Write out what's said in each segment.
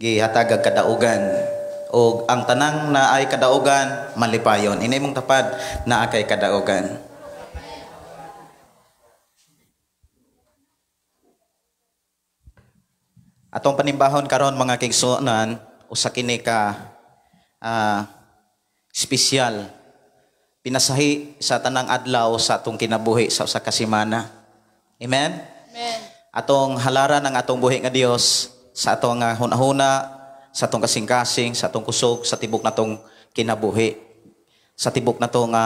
gihatag kadaugan. O ang tanang na ay kadaugan malipayon. Ini mong tapad na kay kadaugan. Atong panimbahon karon mga kaigsuonan usa kini ka espesyal pinasahi sa tanang adlaw sa atong kinabuhi sa usa ka semana. Amen. Amen. Atong halaran ang atong buhi nga Dios sa atong hunahuna, sa atong kasing-kasing, sa atong kusog, sa tibok natong kinabuhi. Sa tibok natong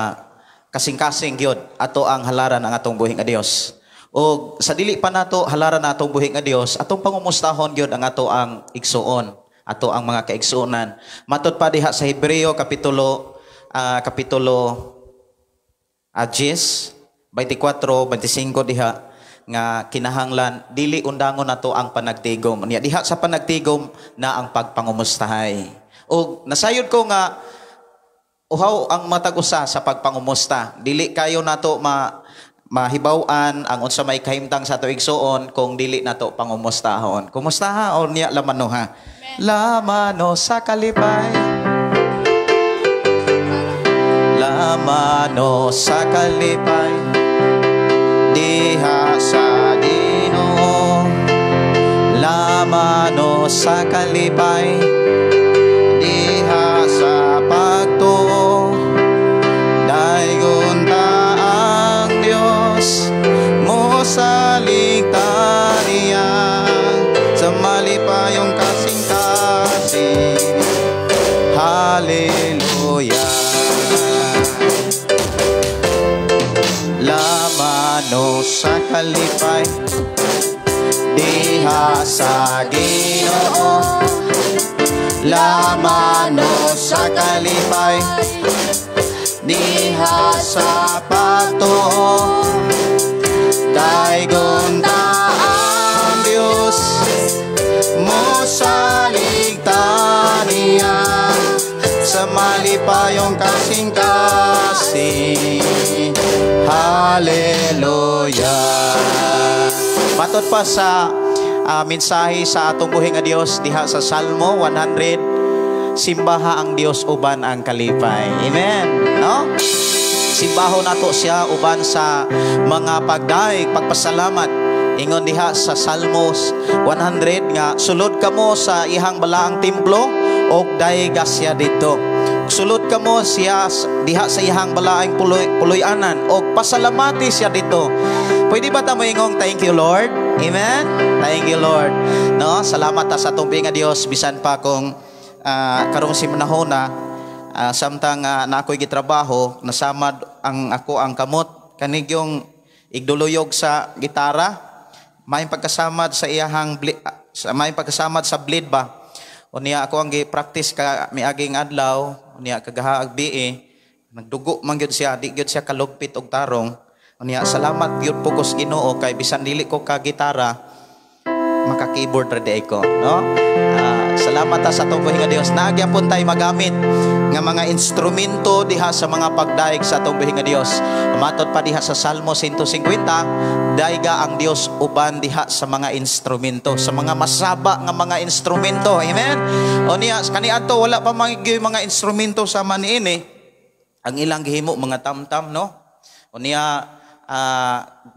kasing-kasing gyud ato ang halaran ang atong buhi nga Dios. O sa dili pa nato halaran natong buhi nga Dios, atong pangumustahon gyud ang ato ang igsuon, ato ang mga kaigsuonan. Matud pa diha sa Hebreo kapitulo 10, 24, 25 diha nga kinahanglan dili undangon nato ang panagtigom. Unya diha sa panagtigom na ang pagpangumustahay. O nasayod ko nga uhaw ang matag usa sa pagpangumusta. Dili kayo nato mahibaw-an ang unsa may kahimtang sa tuig igsuon kung dili nato pangumustahon. Kumusta o niya lamano ha? Lamano sa kalipay. Lamano sa kalipay. Diha sa Ginoo. Lamano sa kalipay. Diha sa pagtuo. Daygon mo saligtan niya sa malipayong kasing-kasing. Hallelujah. Lamano sa kalipay, diha sa Ginoo. Lamano sa kalipay, diha sa pagtuo. Daygon ang Dios mo saligtan niya sa malipayong kasing-kasing. Hallelujah. Matud pa sa mensahe sa atong buhi nga Dios diha sa Salmo 100, simbaha ang Dios uban ang kalipay. Amen. No? Simbaho nato siya uban sa mga pagdaig, pagpasalamat. Ingon diha sa Salmos 100 nga sulod kamo sa ihang balaang templo og dayga siya dito. Sulod kamo siya diha sa ihang balaang puloy-anan og pasalamati siya dito. Pwede ba ta moingong thank you Lord? Amen. Thank you Lord. No, salamat ta sa atong nga Dios bisan pa kung karong simanahona samtang na ako'y gitrabaho, nasamad ako ang kamot. Kanig yung igduluyog sa gitara, may pagkasamad sa iyahang may pagkasamad sa bleed ba. O niya ako ang gi-practice ka miaging adlaw, o niya kagahaag BE, nagdugo man gyud siya, di gyud siya kalugpit og tarong. O niya salamat gyud pugos Ginoo kay bisan dili ko ka gitara, maka-keyboard ready ko, no? Salamat sa atong buhi nga Dios. Nagyapon tay magamit nga mga instrumento diha sa mga pagdaig sa atong buhi nga Dios. Matud pa diha sa Salmo 150, dayga ang Dios uban diha sa mga instrumento, sa mga masaba nga mga instrumento. Amen. O niya kaniadto wala pa mga instrumento sa maniini. Ang ilang gihimo mga tamtam, no? O niya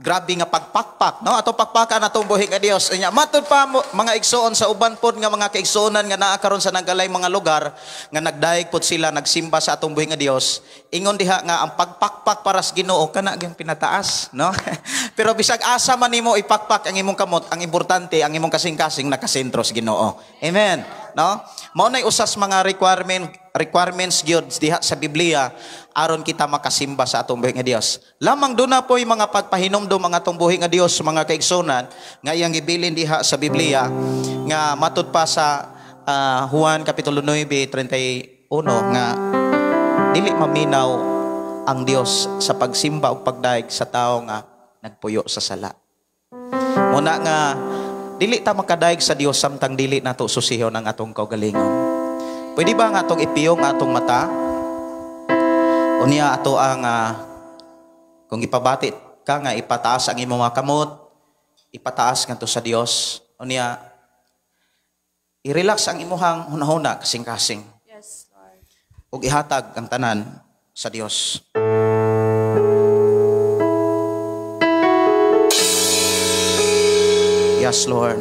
grabe nga pagpakpak, no? Ato pakpakan atong buhi nga Dios. Nya matud pa mga igsoon sa uban pod nga mga kaigsuonan nga naa karon sa nagalay mga lugar nga nagdaig pod sila nagsimba sa atong buhi nga Dios. Ingon diha nga ang pagpakpak para sa Ginoo kana gyud pinataas, no? Pero bisag asa man nimo ipakpak ang imong kamot, ang importante ang imong kasing-kasing nakasentro sa Ginoo. Amen. No? Mao nay usas mga requirements gyud diha sa Biblia aron kita makasimba sa atong buhi nga Dios. Lamang do na po'y mga pagpahinomdom ang atong buhi nga Dios mga kaigsonan nga iyang gibilin diha sa Biblia nga matud pa sa Juan kapitulo 9:31 nga dili maminaw ang Dios sa pagsimba o pagdaig sa tao nga nagpuyo sa sala. Muna nga dili ta makadaig sa Dios samtang dili nato susihon ang atong kaugalingon. Pwede ba nga atong ipiyong atong mata? Unya ato ang kung ipabati ka nga ipataas ang imong mga kamot, ipataas ngadto sa Dios. Unya I-relax ang imuhang hunahuna kasing-kasing. Yes, Lord. Ug ihatag ang tanan sa Dios. Yes, Lord.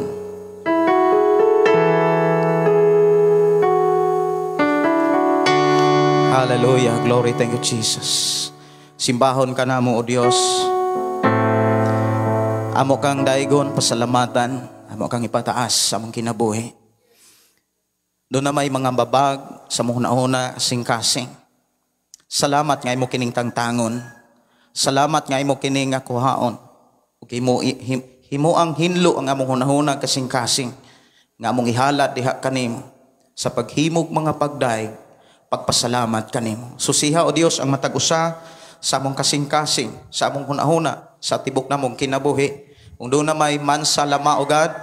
Hallelujah. Glory. Thank you, Jesus. Simbahon ka na mo, O Dios. Amo kang daigon, pasalamatan. Amo kang ipataas sa mong kinabuhi. Doon na may mga babag sa mong una kasing-kasing. Salamat nga imo kining tangtangon. Salamat nga imo kining kuhaon. Ug himo ang hinlo ang among hunahuna kasing-kasing nga among ihalat diha kanimo sa paghimog mga pagdaig, pagpasalamat kanimo. Susiha o Dios ang matag usa sa among kasing-kasing, sa among hunahuna, sa tibok namong kinabuhi. Kung doon na may mansa lama o God,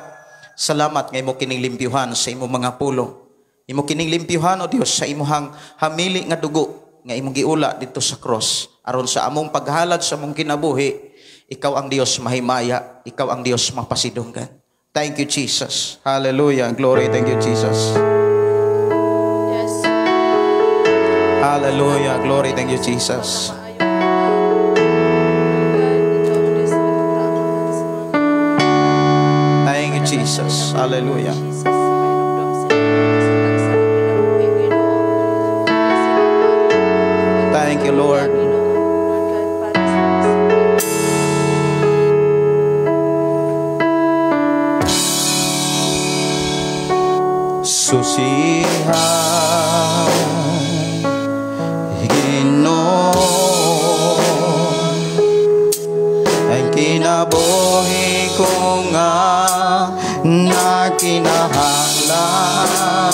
salamat nga imo kining limpyuhan sa imo mga pulo. Imo kining limpyuhan o Dios sa imuhang hamili nga dugo nga imong giula dito sa cross aron sa among paghalad sa among kinabuhi. Ikaw ang Dios mahimaya, ikaw ang Dios mapasidunggan. Thank you, Jesus. Hallelujah. Glory. Thank you, Jesus. Yes. Hallelujah. Glory. Thank you, Jesus. Thank you, Jesus. Hallelujah. Thank you, Lord. Susihan, Ginoo, ang kinabuhi ko nga nakinahanglan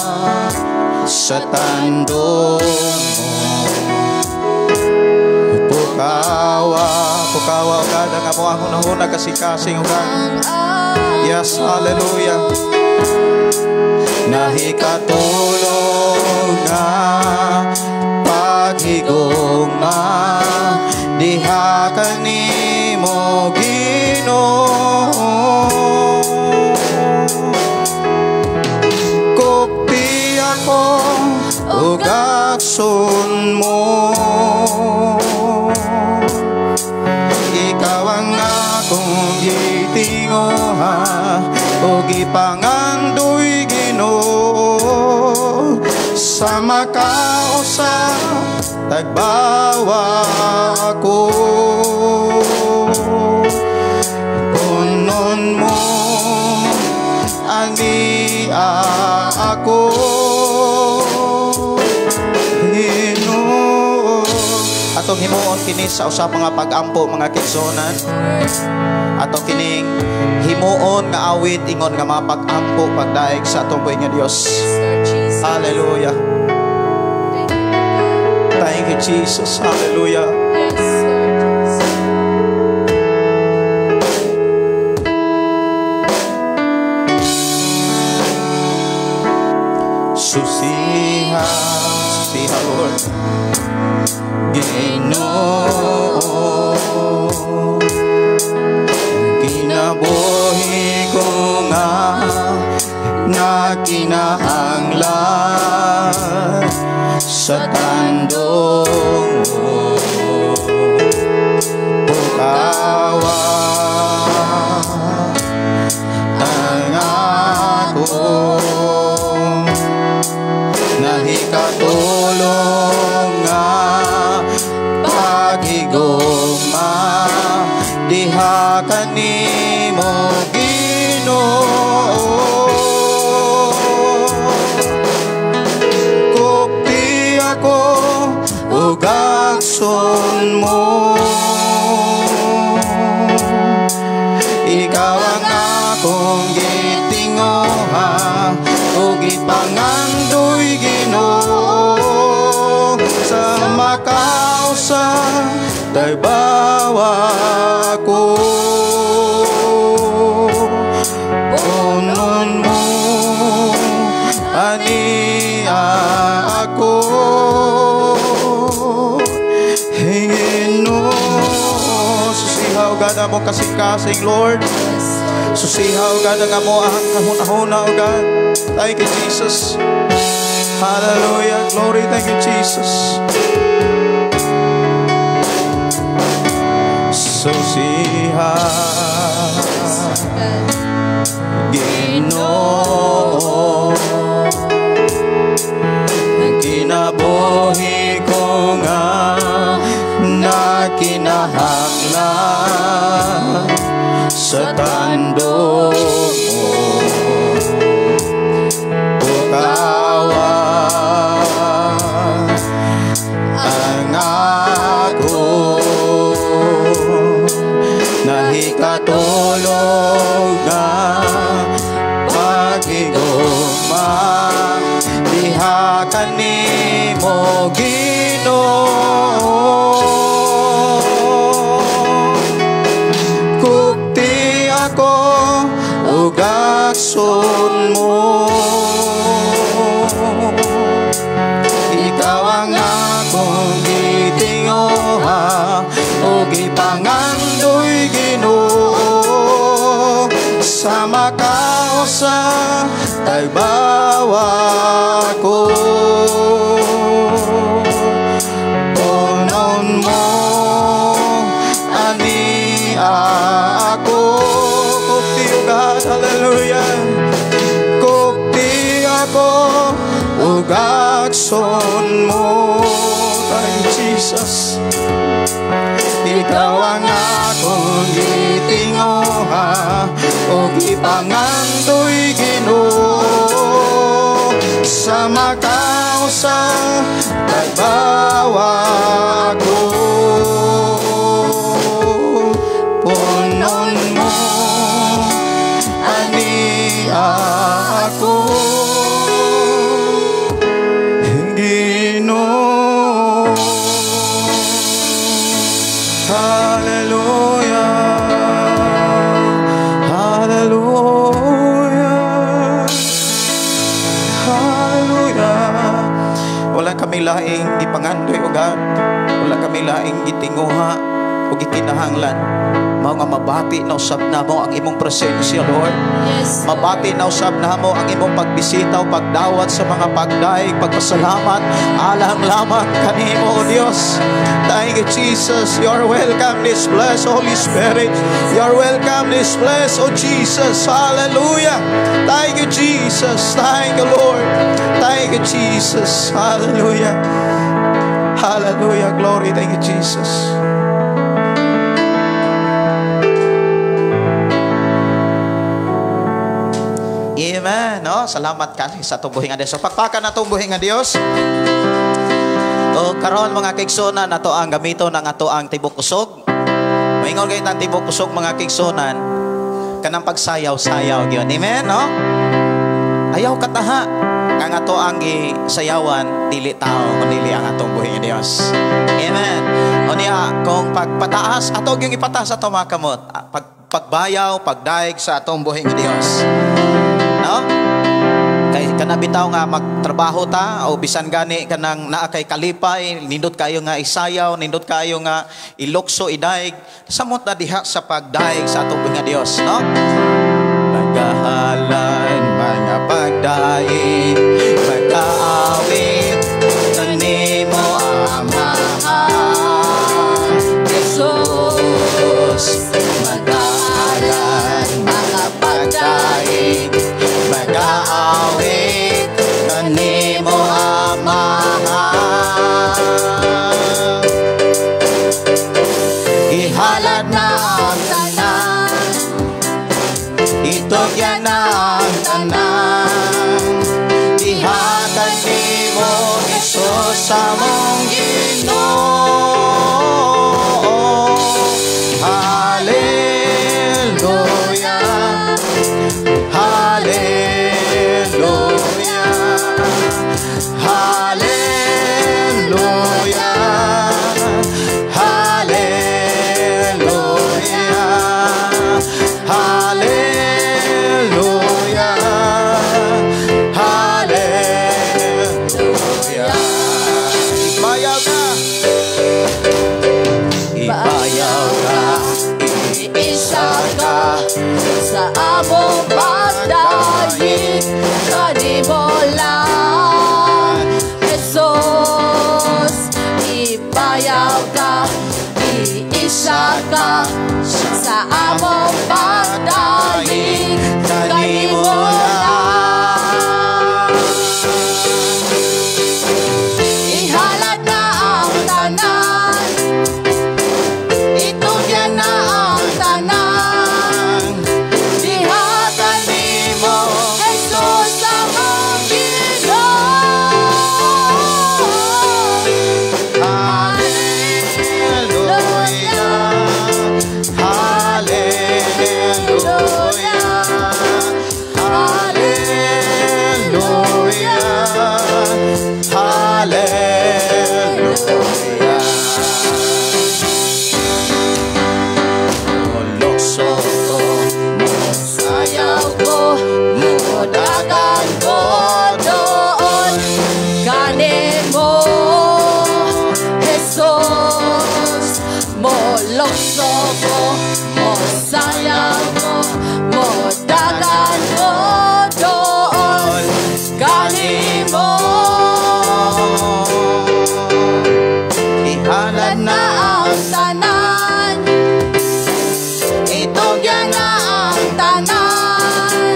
sa tandong Pukawa, God, ang amo ang hunahuna kasing-kasing, God. Yes, hallelujah. Nahikatulong nga paghigugma diha kanimo Ginoo. Kopi ako ug akson mo, ikaw ang akong gitinguha ug ipangandoy Ginoo. Sa makausa tagbawa ako, punon mo ania ako Ginoo. Atong himuon kini sa usa mga pag-ampo mga kigsunan. Atong kining himuon nga awit ingon nga mga pag-ampo pagdaig sa atong buhi nga Dios. Hallelujah. Thank you, Jesus. Hallelujah. Yes, Lord. Susiha, Lord. Ginoo, kinabuhi ko nga nakinahanglan sa tandong pukawa ang akong nahikatulong nga paghigugma diha kanimo Ginoo. Kopi ako ug akson mo, ikaw ang akong gitinguha ug ipangandoy Ginoo. Sa makausa tagbawa ako, punon mo ania ako Ginoo. Susihaw gana mo kasing-kasing, Lord. Susiha o God ang amo ang kahuna-huna o God. Thank you, Jesus. Hallelujah. Glory. Thank you, Jesus. Susiha Ginoo kinabuhi ko nga nakinahanglan sa tandog mo ukawan ang ako nahikatulog na pag-iguma diha kanimo Ginoo kukti ako ug akson mo ikaw ang akong gitinguha ug ipangandoy Ginoo sama ka sa tagbawa ko punon mo ani ako kukti o God hallelujah kukti ako ug akson mo thank you Jesus ikaw ang akong gitinguha ug ipangandoy Ginoo sama ka sa tagbawa ko punon mo ani ako Ginoo hallelujah hallelujah hallelujah wala kami laing gipangandoy o God wala kami laing gitinguha o gikinahanglan mao nga mabati na usab namo ang imong presensya Lord Yes, Lord. mabati na usab namo ang imong pagbisita o pagdawat sa mga pagdaig pagpasalamat alang lamang kanimo o Dios thank you Jesus you are welcome this blessed Holy Spirit you are welcome this blessed oh Jesus hallelujah thank you Jesus thank you Lord thank you Jesus hallelujah hallelujah glory thank you Jesus. Amen. No? Salamat ka sa tubuhin nga Diyos. So, pakpakan na tubuhin nga Diyos. O karon mga kigsonan nato ang gamito ng ato ang tibok kusog. Maingon kayo ng tibok kusog mga kigsonan kanang pagsayaw-sayaw gyud. Amen, no? Ayaw kataha kang ato ang gisayawan dili tao kundi ang atong buhi nga Dios. Amen. O niya kung pagpataas ato gyud ipataas ato mga kamot. Pagbayaw, pagdaig sa atong buhi nga Dios. No? Kay kanabitaw nga magtrabaho ta o bisan gani kanang naa kay kalipay nindot kayo nga isayaw nindot kayo nga ilokso idaig samot na diha sa pagdaig sa atong nga Dios no magahalan mga pagdaig pagkaawit kanimo amahan Jesus magahalan mga pagdaig mag-aawit kanimo amahan ihalad na ang tanan itugyan na ang tanan diha kanimo Jesus sa mong Ginoo hallelujah hallelujah Lukso ko, Sayaw ko, mudagan ko doon. Kanin mo, Jesus. Molokso ko, mosayaw ko, mudagan ko doon. Kanin mo, ihalad na na ang tanan. Itugyan na ang tanan.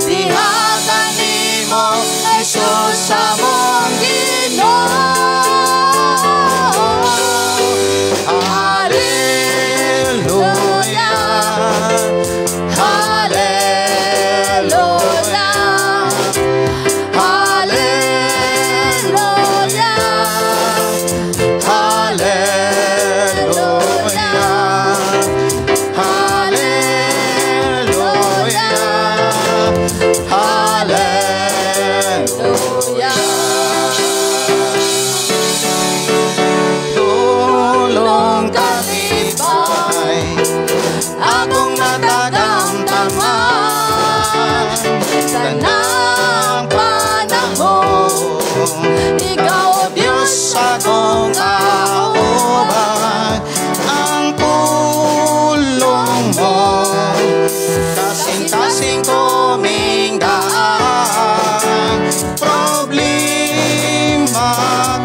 Diha kanimo, Jesus sa mong Ginoo. Hallelujah, Hallelujah, Hallelujah, tulong kami pa'y akong natagang taman tanang panahon. Ikaw, Diyos akong kauban, ang pulong mo kasing-kasing koming daan. Problema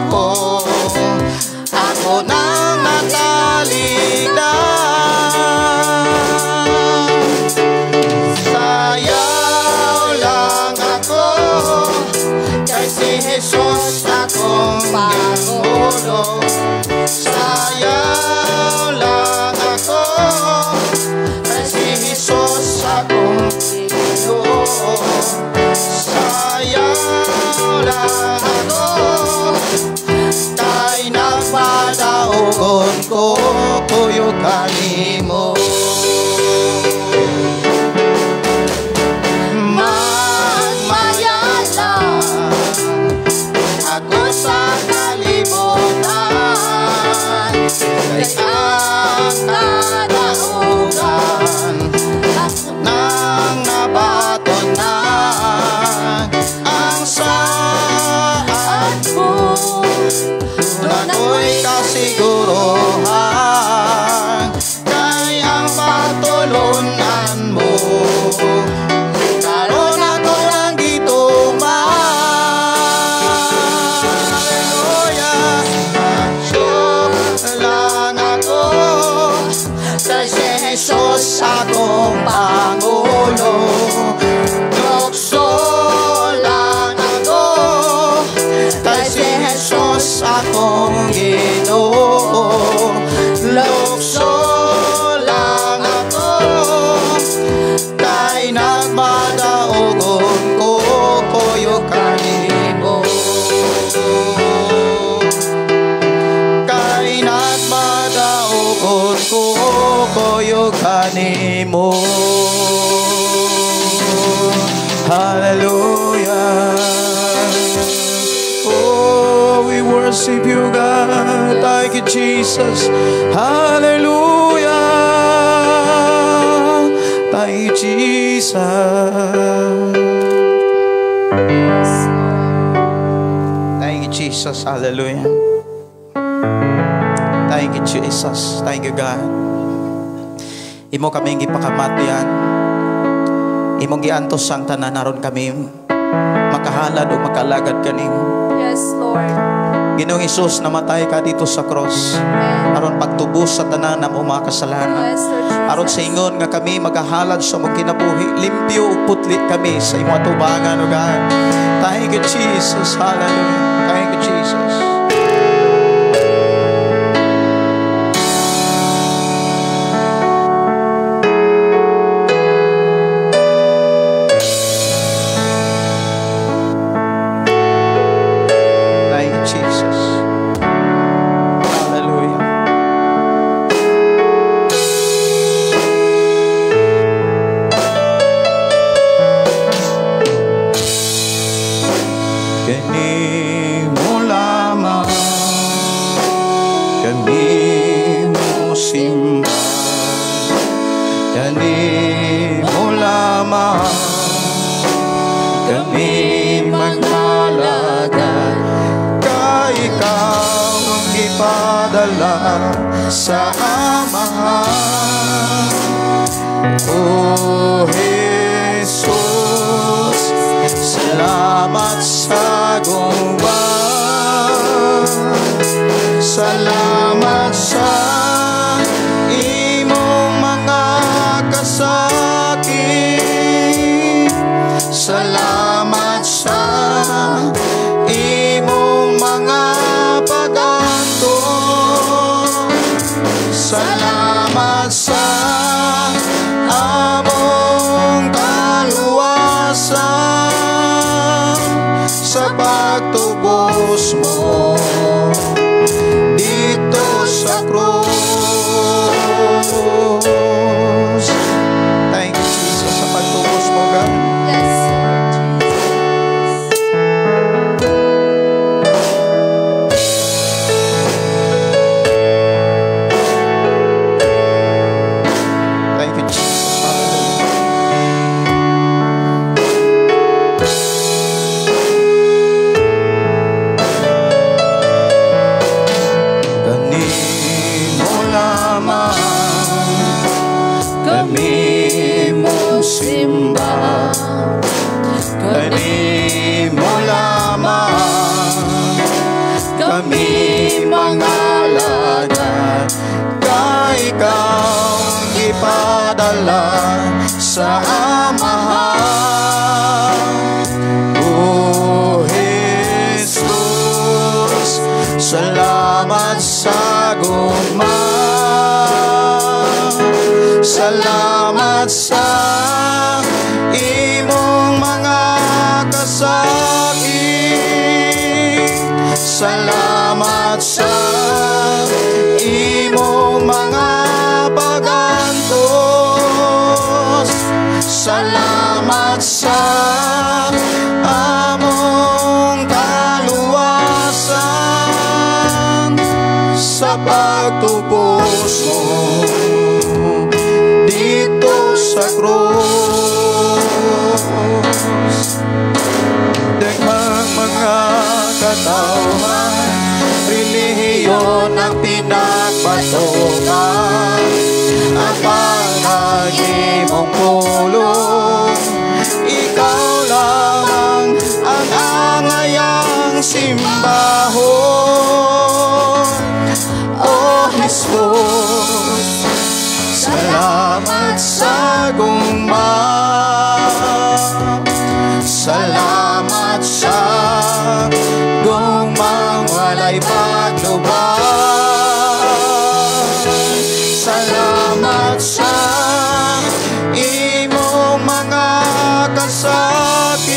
ko, ako nang nataligdan. Sayaw lang ako, kay si Jesus akong Pangulo. Sayaw lang ako, kay si Jesus akong Ginoo. Sayaw lang ako, kay nagpadaogon ko, kuyog kanimo. magmayala Ako sa kalibutan, kay ang kadaugan nang nabaton na ang saan mo. na ko'y kasiguruhan, kay ang patulunan mo. Karon ako lang gituman. Hallelujah. So lang ako, kay si Jesus akong Pangulo. Tukso lang ako, kay si Jesus akong Ginoo. Lukso lang ako, kay nagmadaogon ko, kuyog kanimo. Kay nagmadaogon ko, kuyog kanimo. Hallelujah. Oh, we worship you, God. Thank you, Jesus. Hallelujah. Thank you, Jesus. Thank you, Jesus. Hallelujah. Thank you, Jesus. Thank you, God. Imo kaming ipakamatyan. Imong giantos sang tanan aron kami makahalad o makalagad kanimo. Yes, Lord. Ginoong Hesus, namatay ka dito sa cross aron pagtubos sa tanan ng mga kasalanan. Yes, Lord Jesus. Aron sa ingon nga kami magahalad sa mong kinabuhi, limpyo ug putli kami sa imong atubangan, O God. Thank you, Jesus. Hallelujah. Thank you, Jesus. Thank you, Jesus. Hallelujah. Kanimo lamang sa Amahan. O Jesus, salamat sa guban. Salamat sa imong mga kasakit. Salamat sa imong mga paganto. Salamat sa among kaluwasan, sa pagtubos mo dito sa krus. Thank you, Jesus, sa pagtubos mo, God. Yes, Lord Thank you, Jesus. Hallelujah. Kanimo lamang kami mong simba. Kanimo lamang kami mangalagad. Kay ikaw ipadala sa Amahan. O Jesus, salamat sa gugma. Salamat sa imong mga kasakit. Salamat sa imong mga pagantos. Salamat sa among kaluwasan, sa pagtubos mo dito sa krus. Daghang mga katawan, relihiyon ang pinagpatukan. Ang panagimong pulong, ikaw lamang ang angayang simbahon. O Jesus, salamat sa gugma. Salamat sa gugmang walay paglubad. Salamat sa imong mga kasakit.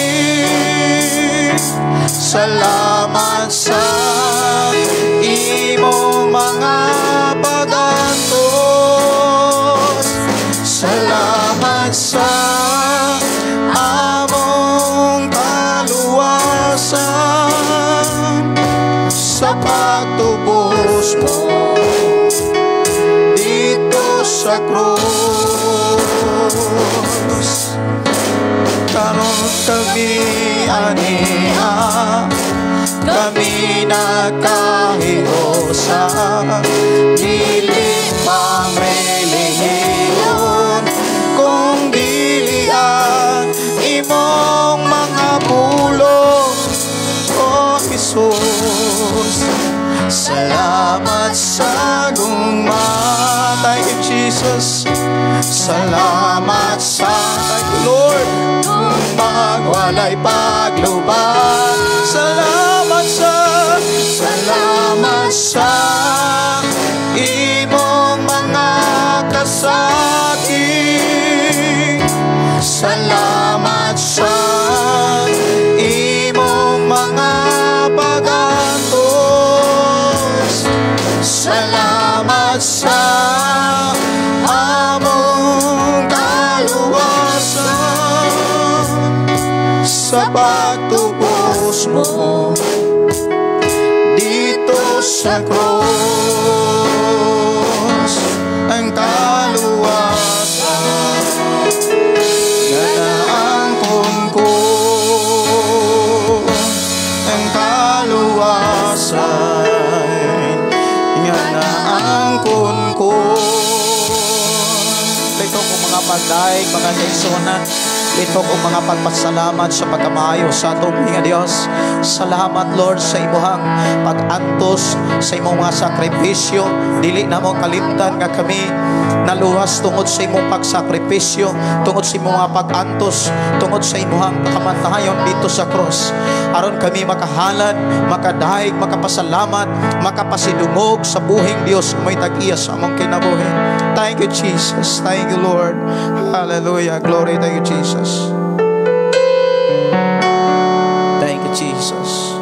Salamat sa imong mga pagantos. Salamat sa among kaluwasan, sa pagtubos mo dito sa krus. Karon kami aniha, kami nagkahiusa. Dili pang relihiyon, kung dili ang imong mga pulong. O Jesus, salamat sa gugma. Thank you, Jesus. Salamat sa, thank you, Lord, gugmang walay paglubad. Salamat sa imong mga kasakit. Salamat sa imong mga pagantos. Salamat sa among kaluwasan, sa pagtubos mo dito sa krus. Ang kaluwasan na naangkon ko, ang kaluwasan nga naangkon pagdaig, mga kaigsunan. Ito kong mga pagpasalamat sa pagkamayo sa atong nga Dios. Salamat Lord sa imuhang pag-antos, sa imong mga sakripisyo. Dili na mo kalimtan nga kami naluhas tungod sa imong pagsakripisyo, tungod sa imong mga pag-antos, tungod sa imuhang kamatayon dito sa cross. Aron kami makahalad, makadaig, makapasalamat, makapasidungog sa buhing Dios may tag-iya sa among kinabuhi. Thank you Jesus. Thank you Lord. Hallelujah. Glory to you Jesus. Thank you Jesus.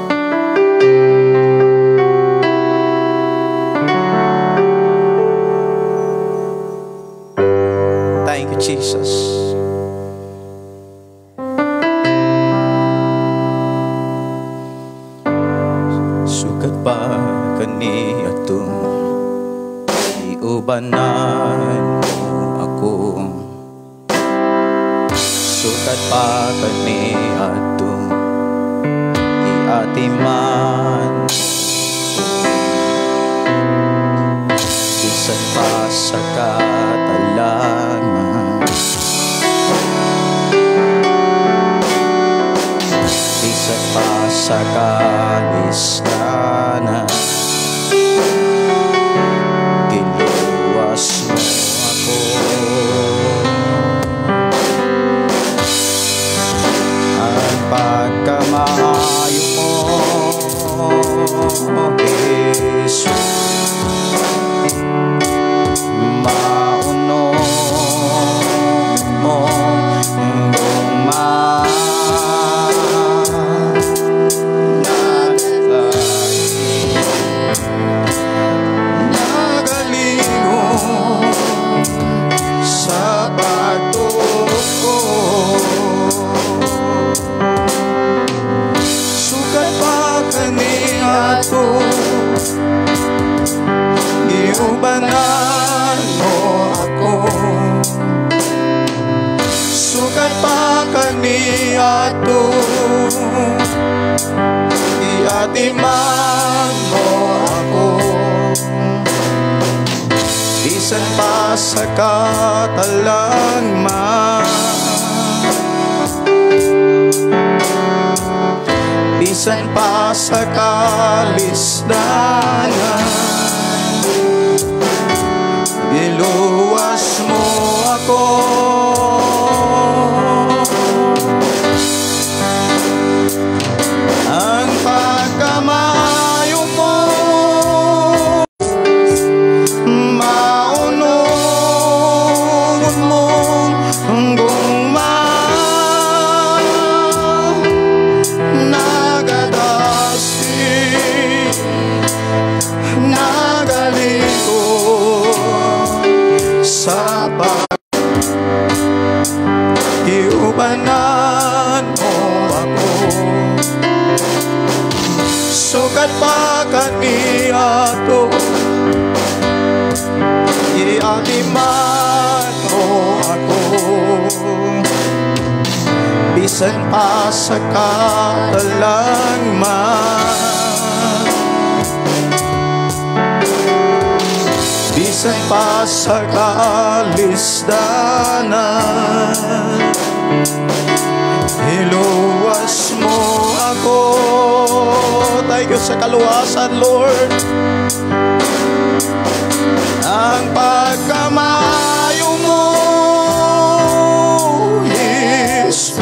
Thank you Jesus. Sukat pa kani atong iubanan ako. Sukat pa kani atong iatiman. Bisan pa sa katalaman, bisan pa sa kalistanan, giluwas mo ako. Ang pagkamayo mo, Jesus, mauno mo nagaligo sa pagtuko. Sukat pa kani ato, iubanan mo ako. Sukat pa kani ato, iatiman mo ako. Bisan pa sa katalangman, bisan pa sa kalisdanan, iluwas mo ako. Ang pagkamayo mo, maunong mo guma, nagadasi, nagaligo sa pag-iubanan mo ako. Sukat pa kani ato, iatiman mo ako. Bisan pa sa katalangman, bisan pa sa kalisdanan, iluwas mo ako. Thank you sa kaluwasan, Lord. Ang pagkamayo mo, Jesus,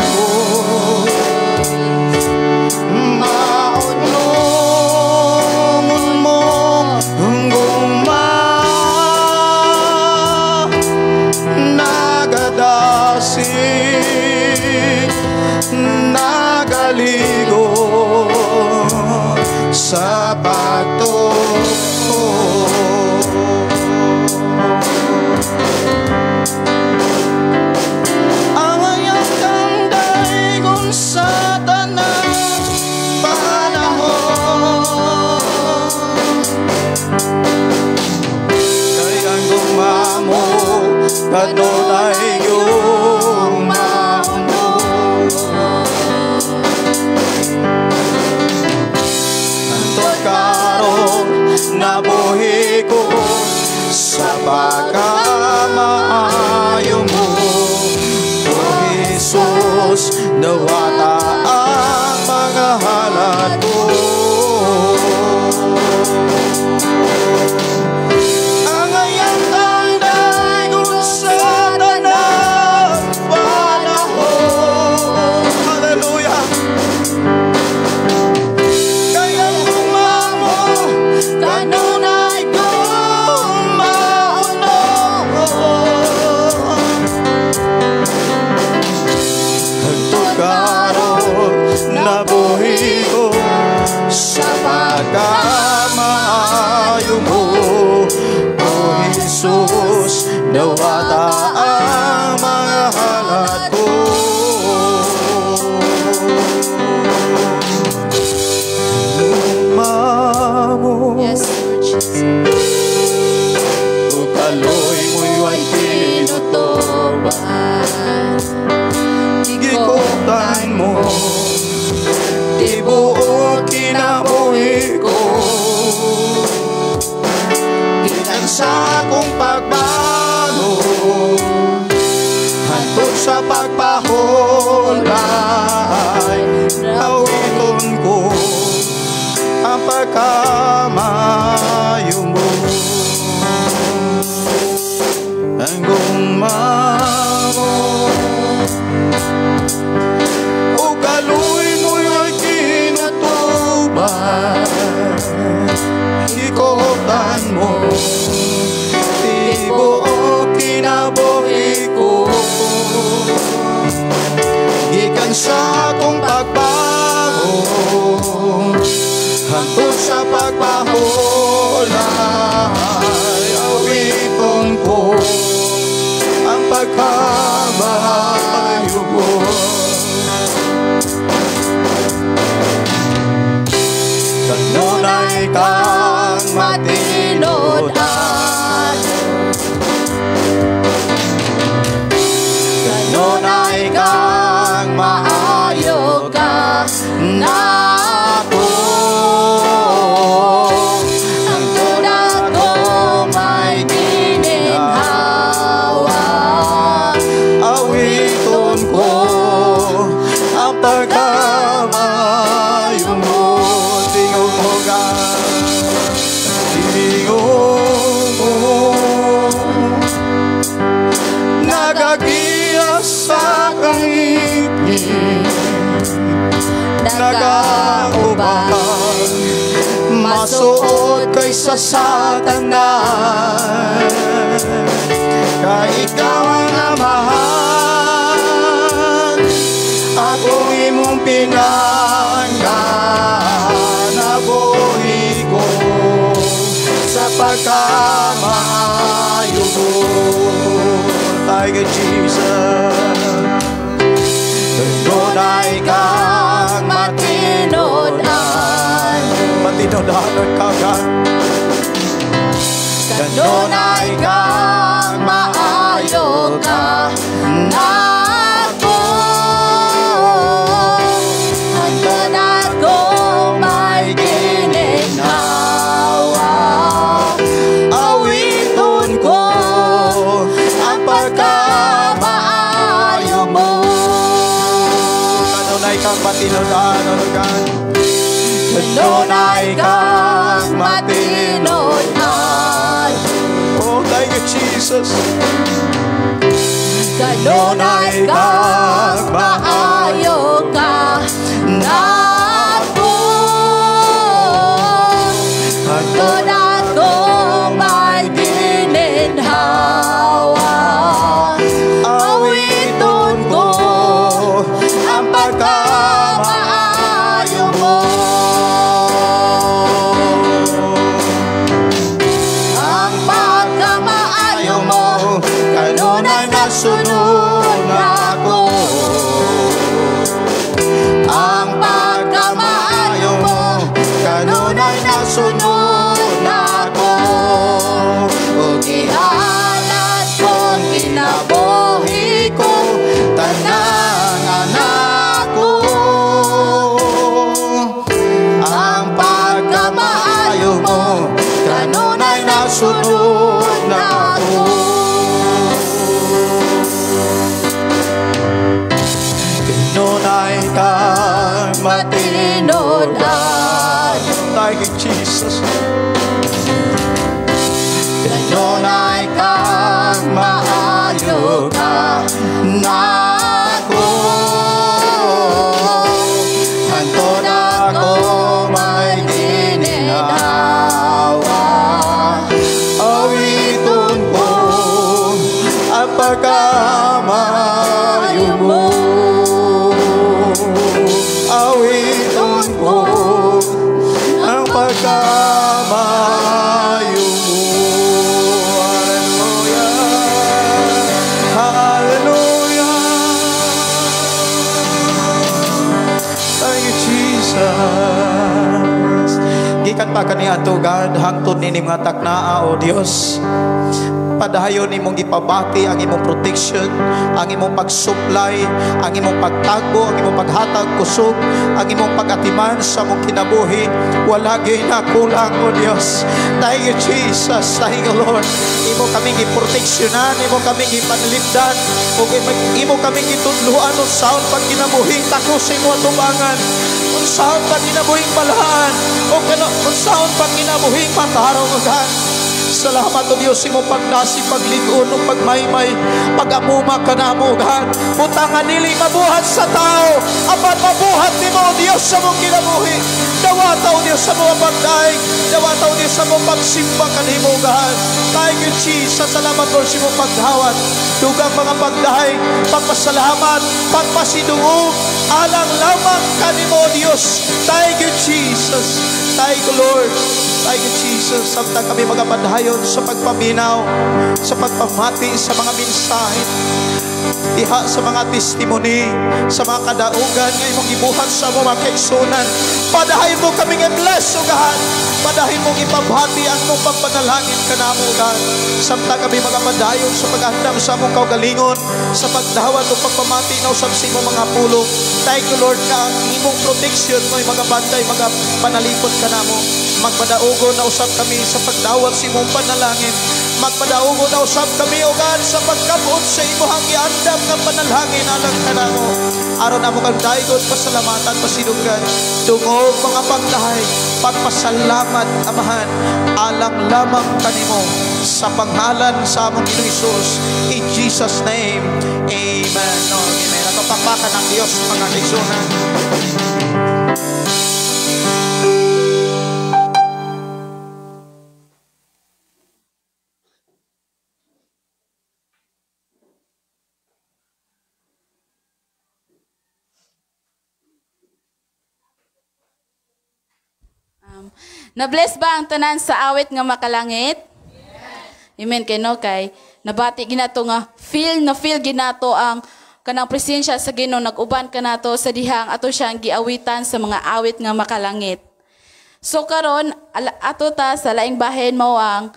maunong mo guma, nagadasi, nagaligo sa pagtuko. Ang ayat kang daigon sa tanang panahon, kaya ang gumamo kanunay yung maunong. Antong karon nabuhi ko sa pagkamaayo mo. Nawata ang mga halad ko. Ang ayang tanday ko sa tanang panahon. Hallelujah. Kaya umamo, kanunay kong mauno. Hagtugaron na buhi ko sa pagkamaayo mo, O Jesus, nawata ang mga halad ko. Umamo, Yes, Lord Jesus. ukaloy mo'y way Tinutuban. gikutan mo, tibuok kinabuhi ko. Kinansa kong pagbago, hantod sa pagpahulay, nawiton ko ang pagkamayo mo. Ang gumamo, o kaluy mo'y ay kinutuban. Ikotan mo, tibuok kinabuhi ko. Gikan sa kong pagbago, hantod sa pagpahulay, awiton ko ang pagkamayo mo. Kanunay kang matinodan, kanunay kang maayo ka na ako. Ang tunad ko may gininhawa. Awiton ko ang pagkamayo mo. Tingog mo ka, tingog mo, nagagiya sa kangit-ngit, nagaubang, masuot kaysa sa tanan. Kay ikaw ang amahan, akong imong pinanggan, nabuhi ko sa pagkamayo mo. Tiger Jesus, tunay kang matinodan, matinodan ka ka. Kanunay kang maayo ka na ako. Ang tunad ko may gininhawa. Awiton ko ang pagkamaayo mo. Kanunay kang matinodan, kanunay kang matinodan. Oh, thank you, Jesus. Kanunay kang maayo ka na ako. Ang tunad ko may gininhawa. Awiton ko ang pagkamaayo mo. Ang pagkamaayo mo, Kanunay nasunod na ako. dayo. Thank you, Jesus. Kanunay kang maayo ka nako. Hantod ako may gininawa. Awiton ko ang pagkamayo mo. Awiton ko ang pagkamayo mo. Hallelujah. Hallelujah. Thank you, Jesus. Gikan pa kaniya to God, hangtod nini mga taknaa o Dios. Padayon imong gipabati ang imong protection, ang imong pag-supply, ang imong pagtago, ang imong paghatag kusog, ang imong pag-atiman sa mong kinabuhi. Wala gyud na kulang o Dios. Thank you, Jesus. Thank you, Lord. Imo kami giproteksyonan, imo kami gipanlibdan, ug imo kami gitudluan unsaon pag kinabuhi tako sa imo atubangan. Unsaon pag kinabuhing balahan, o unsaon pag kinabuhing matarong ugan. Salamat o Diyos imo pagdasi, pagligon, o pagmaymay, pag-amuma ka na mo, God. Butangan nili mabuhat sa tao, apat mabuhat ni mo, Diyos, sa mong kinabuhi. Dawata o Diyos sa mga pagdaig, dawata o Diyos sa mong pagsimba ka ni mo, God. Thank you, Jesus. Salamat, Lord, sa mong paghawat. Dugang mga pagdaig, pagpasalamat, pagpasidungog, alang lamang ka ni mo, Diyos. Thank you, Jesus. Thank you, Lord. Thank you, Jesus. Samtang kami magapadayon sa pagpaminaw, sa pagpamati sa mga mensahe, diha sa mga testimony, sa mga kadaugan nga imong gibuhat sa mga kaigsunan. Padayon mo kami nga bless, O God. Padayon mo ipabati ang mong pagpanalangin ka na mo, God. Samtang kami magapadayon sa pag-andam sa mong kaugalingon, sa pagdawat o pagpamati na usab sa imong mga pulo. Thank you, Lord, ka ang imong protection mo, magabantay, magapanalipot ka na mo. Magpadaugo na usab kami sa pagdawat sa imong panalangin. Magpadaugo na usab kami, O God, sa pagkabuot sa imong giandam nga panalangin alang kanamo. Aron na mo kang daigot, pasalamatan, pasinugan. Tungog mga pagdahay, pagpasalamat, Amahan, alang lamang kanimo sa pangalan sa among Ginoong Hesus. In Jesus' name, Amen. No, amen. At pakpakan ng Diyos, mga kaigsunan. Na-bless ba ang tanan sa awit nga makalangit? Yes. Amen. Kay no kay nabati ginato nga feel ginato ang kanang presensya sa Ginoo, nag-uban kanato sa dihang ato siyang giawitan sa mga awit nga makalangit. So karon ato ta sa laing bahin mao ang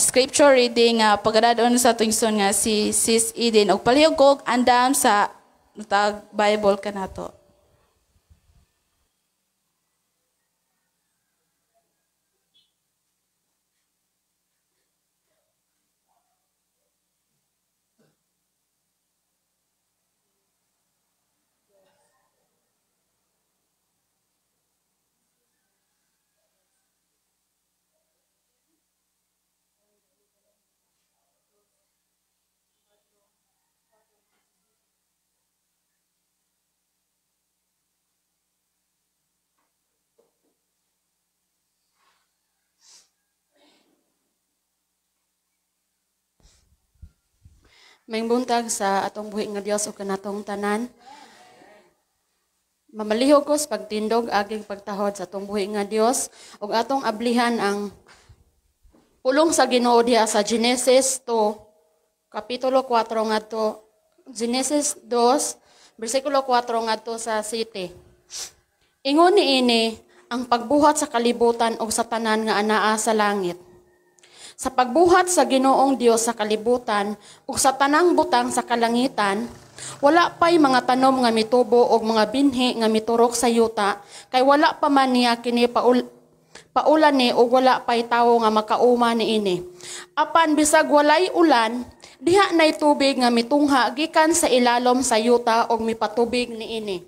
scripture reading nga pagdadon sa tungson nga si Sis Eden og palihog kog andam sa Bible kanato. May buntag sa atong buhi nga Dios o kanatong tanan. Mamalihog ko sa pagtindog aging pagtahod sa atong buhi nga Dios ug atong ablihan ang pulong sa Ginoo diha sa Genesis 2 kapitulo 4 ngadto Genesis 2 bersikulo 4 ngadto sa 7. Ingon niini ang pagbuhat sa kalibutan o sa tanan nga anaa sa langit. Sa pagbuhat sa Ginoong Dios sa kalibutan ug sa tanang butang sa kalangitan, wala pa'y mga tanom nga mitubo og mga binhi nga miturok sa yuta, kay wala pa man niya kini paulan ni ug wala pa'y tawo nga makauma niini. Apan bisag walay ulan, diha nay tubig nga mitungha gikan sa ilalom sa yuta og mipatubig niini.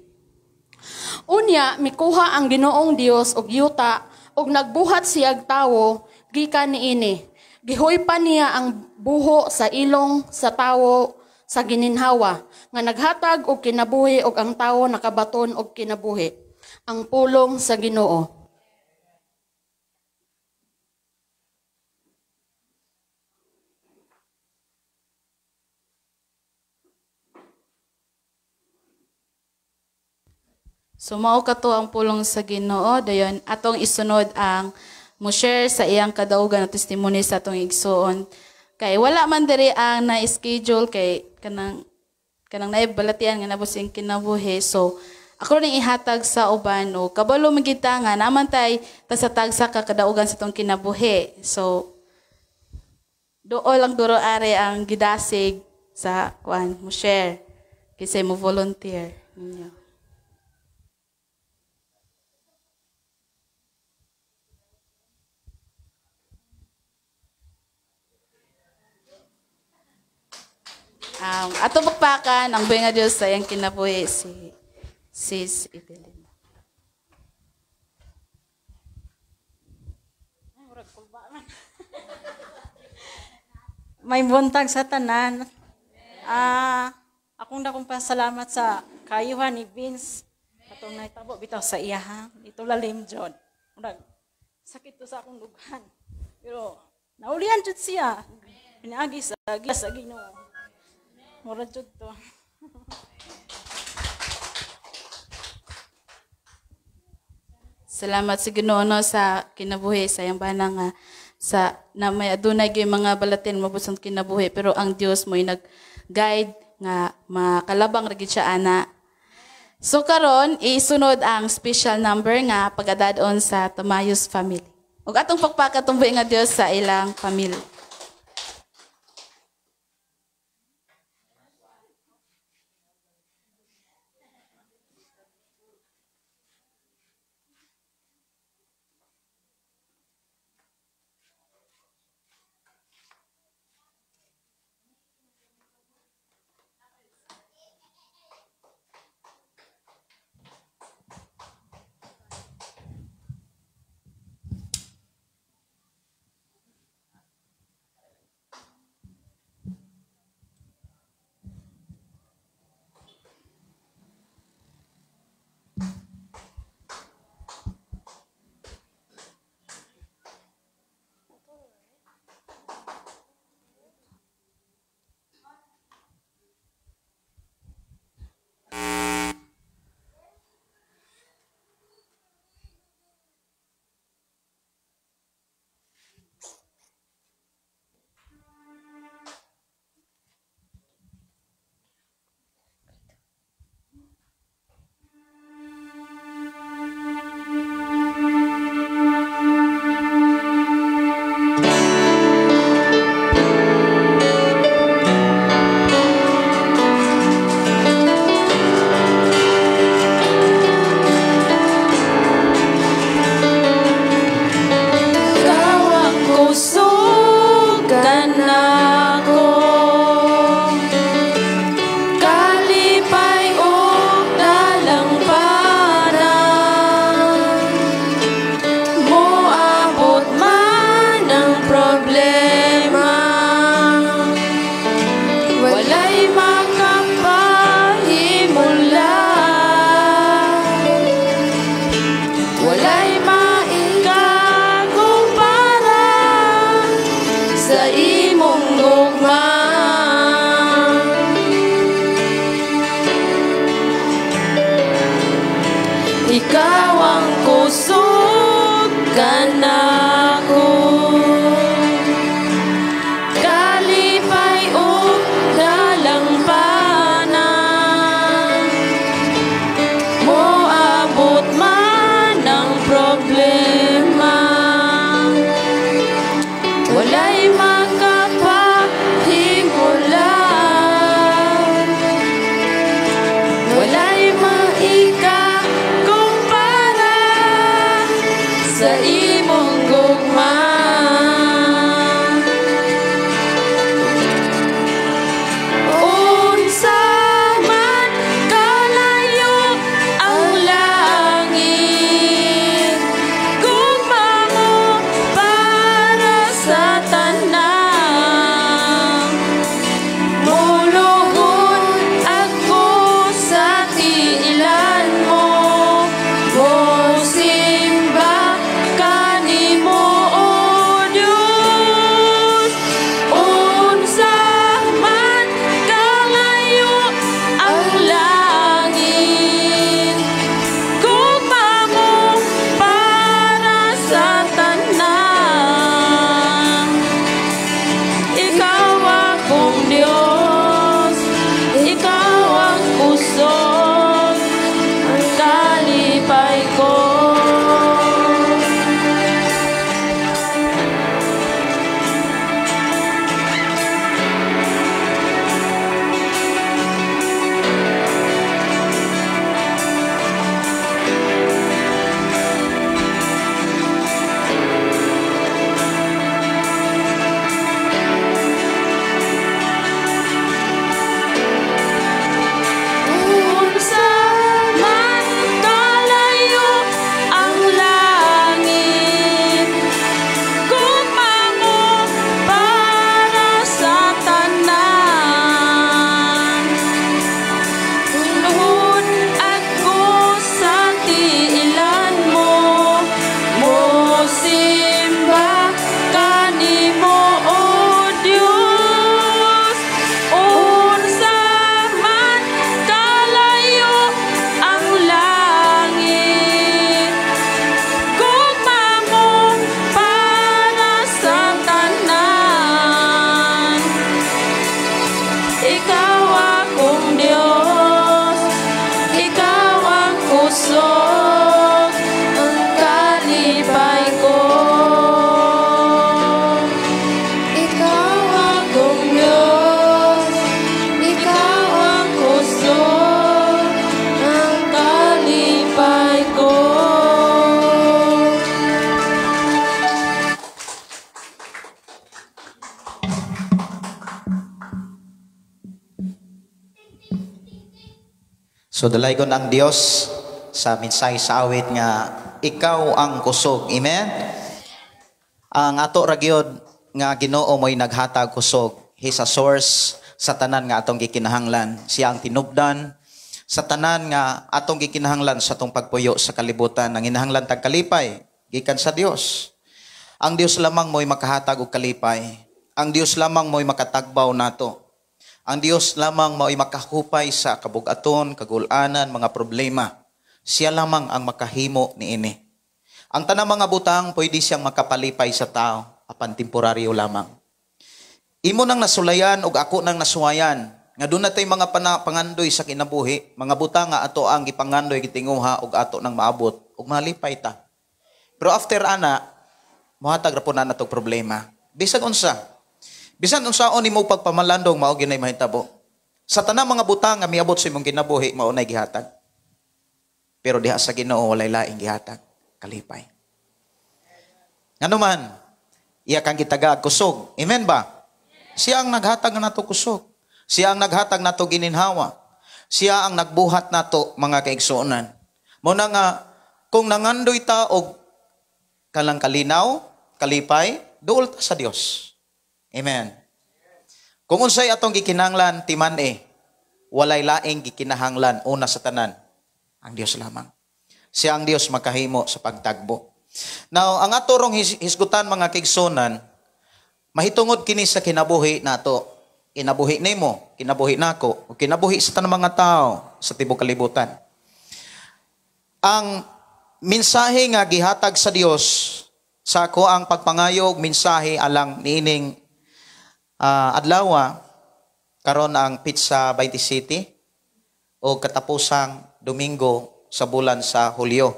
Unya, mikuha ang Ginoong Dios og yuta, og nagbuhat siyag tawo, gikan niini. Gihuypan niya ang buho sa ilong sa tawo sa gininhawa, nga naghatag og kinabuhi og ang tawo nakabaton og kinabuhi. Ang pulong sa Ginoo. So mao kato ang pulong sa Ginoo, dayon atong isunod ang mo-share sa iyang kadaugan at testimony sa atong igsuon. Kay wala man diri ang na-schedule kay kanang naibalatian nga nabusing kinabuhi. So ako rin ihatag sa uban o kabalo magita nga naman tay tasatagsa ka kadaugan sa atong kinabuhi. So dool lang duro are ang gidasig sa kuan mo share kasi mo volunteer ninyo. Ato magpakan ang buhay nga Diyos sa iyang kinabuhi si Sis Evelyn. May buntag sa tanan. Akong dakong pasalamat sa kayuhan ni Vince. Katong naitabo bitaw sa iya. Ito lalim jud. Murag sakit to sa akong lughan. Pero naulian jud siya. Pinaagi sa Ginoo. Murag jud to. Salamat sa Ginoo no, sa kinabuhi sa iyang bana nga sa na may adunay gyud mga balatin mabusong kinabuhi pero ang Dios mo'y nag-guide nga makalabang ra gid siya ana. So karon isunod ang special number nga pagadadon sa Tamayos family. Ug atong pagpakatumboy nga Dios sa ilang pamilya. Unsa man kalayo ang So dalaygon ang Dios sa mensahe sa awit nga ikaw ang kusog. Amen. Ang ato ra gyud nga Ginoo mo'y naghatag kusog. He's a source sa tanan nga atong gikinahanglan. Siya ang tinubdan sa tanan nga atong gikinahanglan sa atong pagpuyo sa kalibutan. Ang inahanglan tag kalipay gikan sa Dios. Ang Dios lamang mo'y makahatag og kalipay. Ang Dios lamang mo'y makatagbaw nato. Ang Dios lamang mo'y makahupay sa kabugaton, kagulanan, mga problema. Siya lamang ang makahimo niini. Ang tanang mga butang pwede siyang makapalipay sa tao, apan temporaryo lamang. Imo nang nasulayan ug ako nang nasuwayan nga doon natay mga pangandoy sa kinabuhi, mga butang nga ato ang gipangandoy gitinguha ug ato nang maabot ug malipay ta. Pero after ana, mohatag ra po na natong problema. Bisan unsaon nimo pagpamalandong mao ginay mahitabo. Sa tanang mga butang nga miabot sa imong kinabuhi mao nay gihatag. Pero diha sa Ginoo walay laing gihatag, kalipay. Ngano man, iya kang gitagad kusog. Amen ba? Siya ang naghatag nato kusog. Siya ang naghatag nato gininhawa. Siya ang nagbuhat nato mga kaigsuonan. Mo na nga kung nangandoy ta og kalang kalinaw, kalipay, duol ta sa Dios. Amen. Kung unsay atong gikinahanglan timan walay laing gikinahanglan una sa tanan, ang Dios lamang. Siya ang Dios makahimo sa pagtagbo. Now, ang aturong hisgutan mga kaigsuonan, mahitungod kini sa kinabuhi nato. Kinabuhi nimo, kinabuhi nako, o kinabuhi sa tanang mga tao sa tibuok kalibutan. Ang mensahe nga gihatag sa Dios sa ako ang pagpangayog mensahe alang niining adlaw karon ang Pizza 20 City o katapusang Domingo sa bulan sa Hulyo.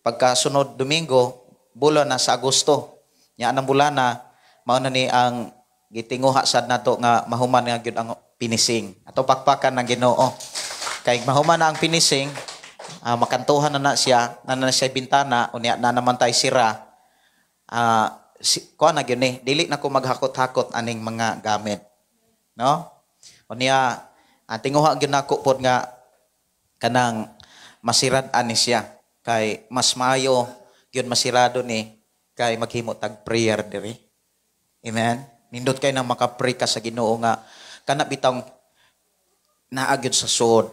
Pagkasunod Domingo, bulan na sa Agosto. Nya anang bulan na mao na ni ang gitinguha sad nato nga mahuman nga gyud ang pinising. Ato pakpakan ng Ginoo. Kay mahuman na ang pinising, makantuhan na siya, na siya bintana, unya na naman tay sira. Kuha na yun dili na ko maghakot-hakot aning mga gamit. No? Unya, tinguha yun ako po nga kanang masirad-an ni siya. Kay mas maayo yun masirado ni kay maghimo tag prayer diri. Amen? Nindot kay nang makapray ka sa Ginoo nga kana bitang naagyon sa suod.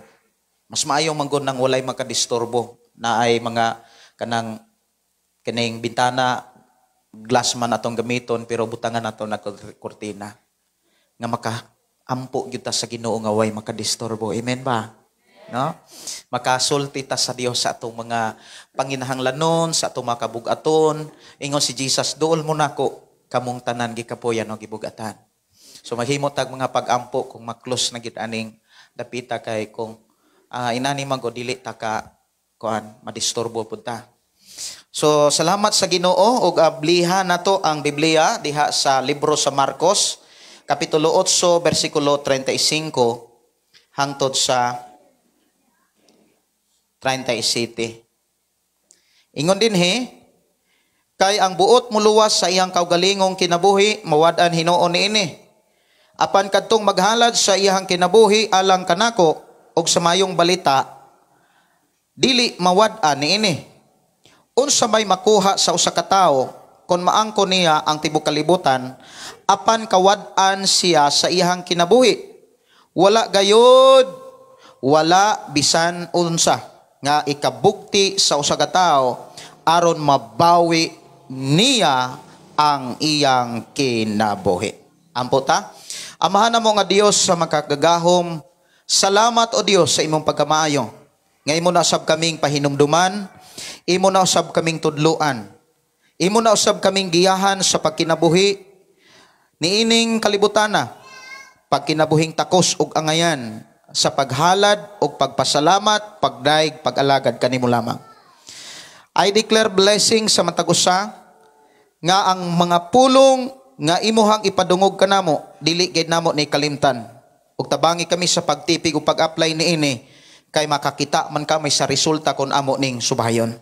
Mas maayo manggod nang walay makadisturbo na ay mga kaning bintana glass man atong gamiton pero butangan nato na kurtina nga makaampo gyud ta sa Ginoo nga way makadisturbo. Amen ba? No? Makasulti ta sa Dios sa atong mga panginahanglanon, sa atong mga kabugaton. Ingon si Jesus, duol mo nako kamong tanan gikapoyan o gibugatan. So maghimo tag mga pag-ampo kung maklos na gid aning dapita kay kung inani man go dili ta ka madisturbo pud ta. So salamat sa Ginoo ug ablihan nato ang Biblia diha sa libro sa Marcos kapitulo 8 bersikulo 35 hangtod sa 37. Ingon dinhi, kay ang buot muluwas sa iyang kaugalingong kinabuhi mawad-an Hinuon niini. Apan kadtong maghalad sa iyang kinabuhi alang kanako og sa mayong balita dili mawad-an niini. Unsa may makuha sa usa ka tawo kon maangko niya ang tibuok kalibutan apan kawad-an siya sa iyang kinabuhi? Wala gayud, wala bisan unsa nga ikabukti sa usa ka tawo aron mabawi niya ang iyang kinabuhi. Ampo ta? Amahan namo nga Dios sa makagagahom. Salamat o Dios sa imong pagkamaayo. Nga imo na usab kaming pahinumduman, imo na usab kaming tudluan, imo na usab kaming giyahan sa pagkinabuhi niining kalibutana, pagkinabuhing takos ug angayan, sa paghalad o pagpasalamat, pagdaig, pag-alagad kanimo lamang. I declare blessing sa matagusa nga ang mga pulong nga imuhang ipadungog kanamo dili gid namo ni kalimtan. Ug tabangi kami sa pagtipig ug pag-apply niini kay makakita man kami sa resulta kon amo ning subayon.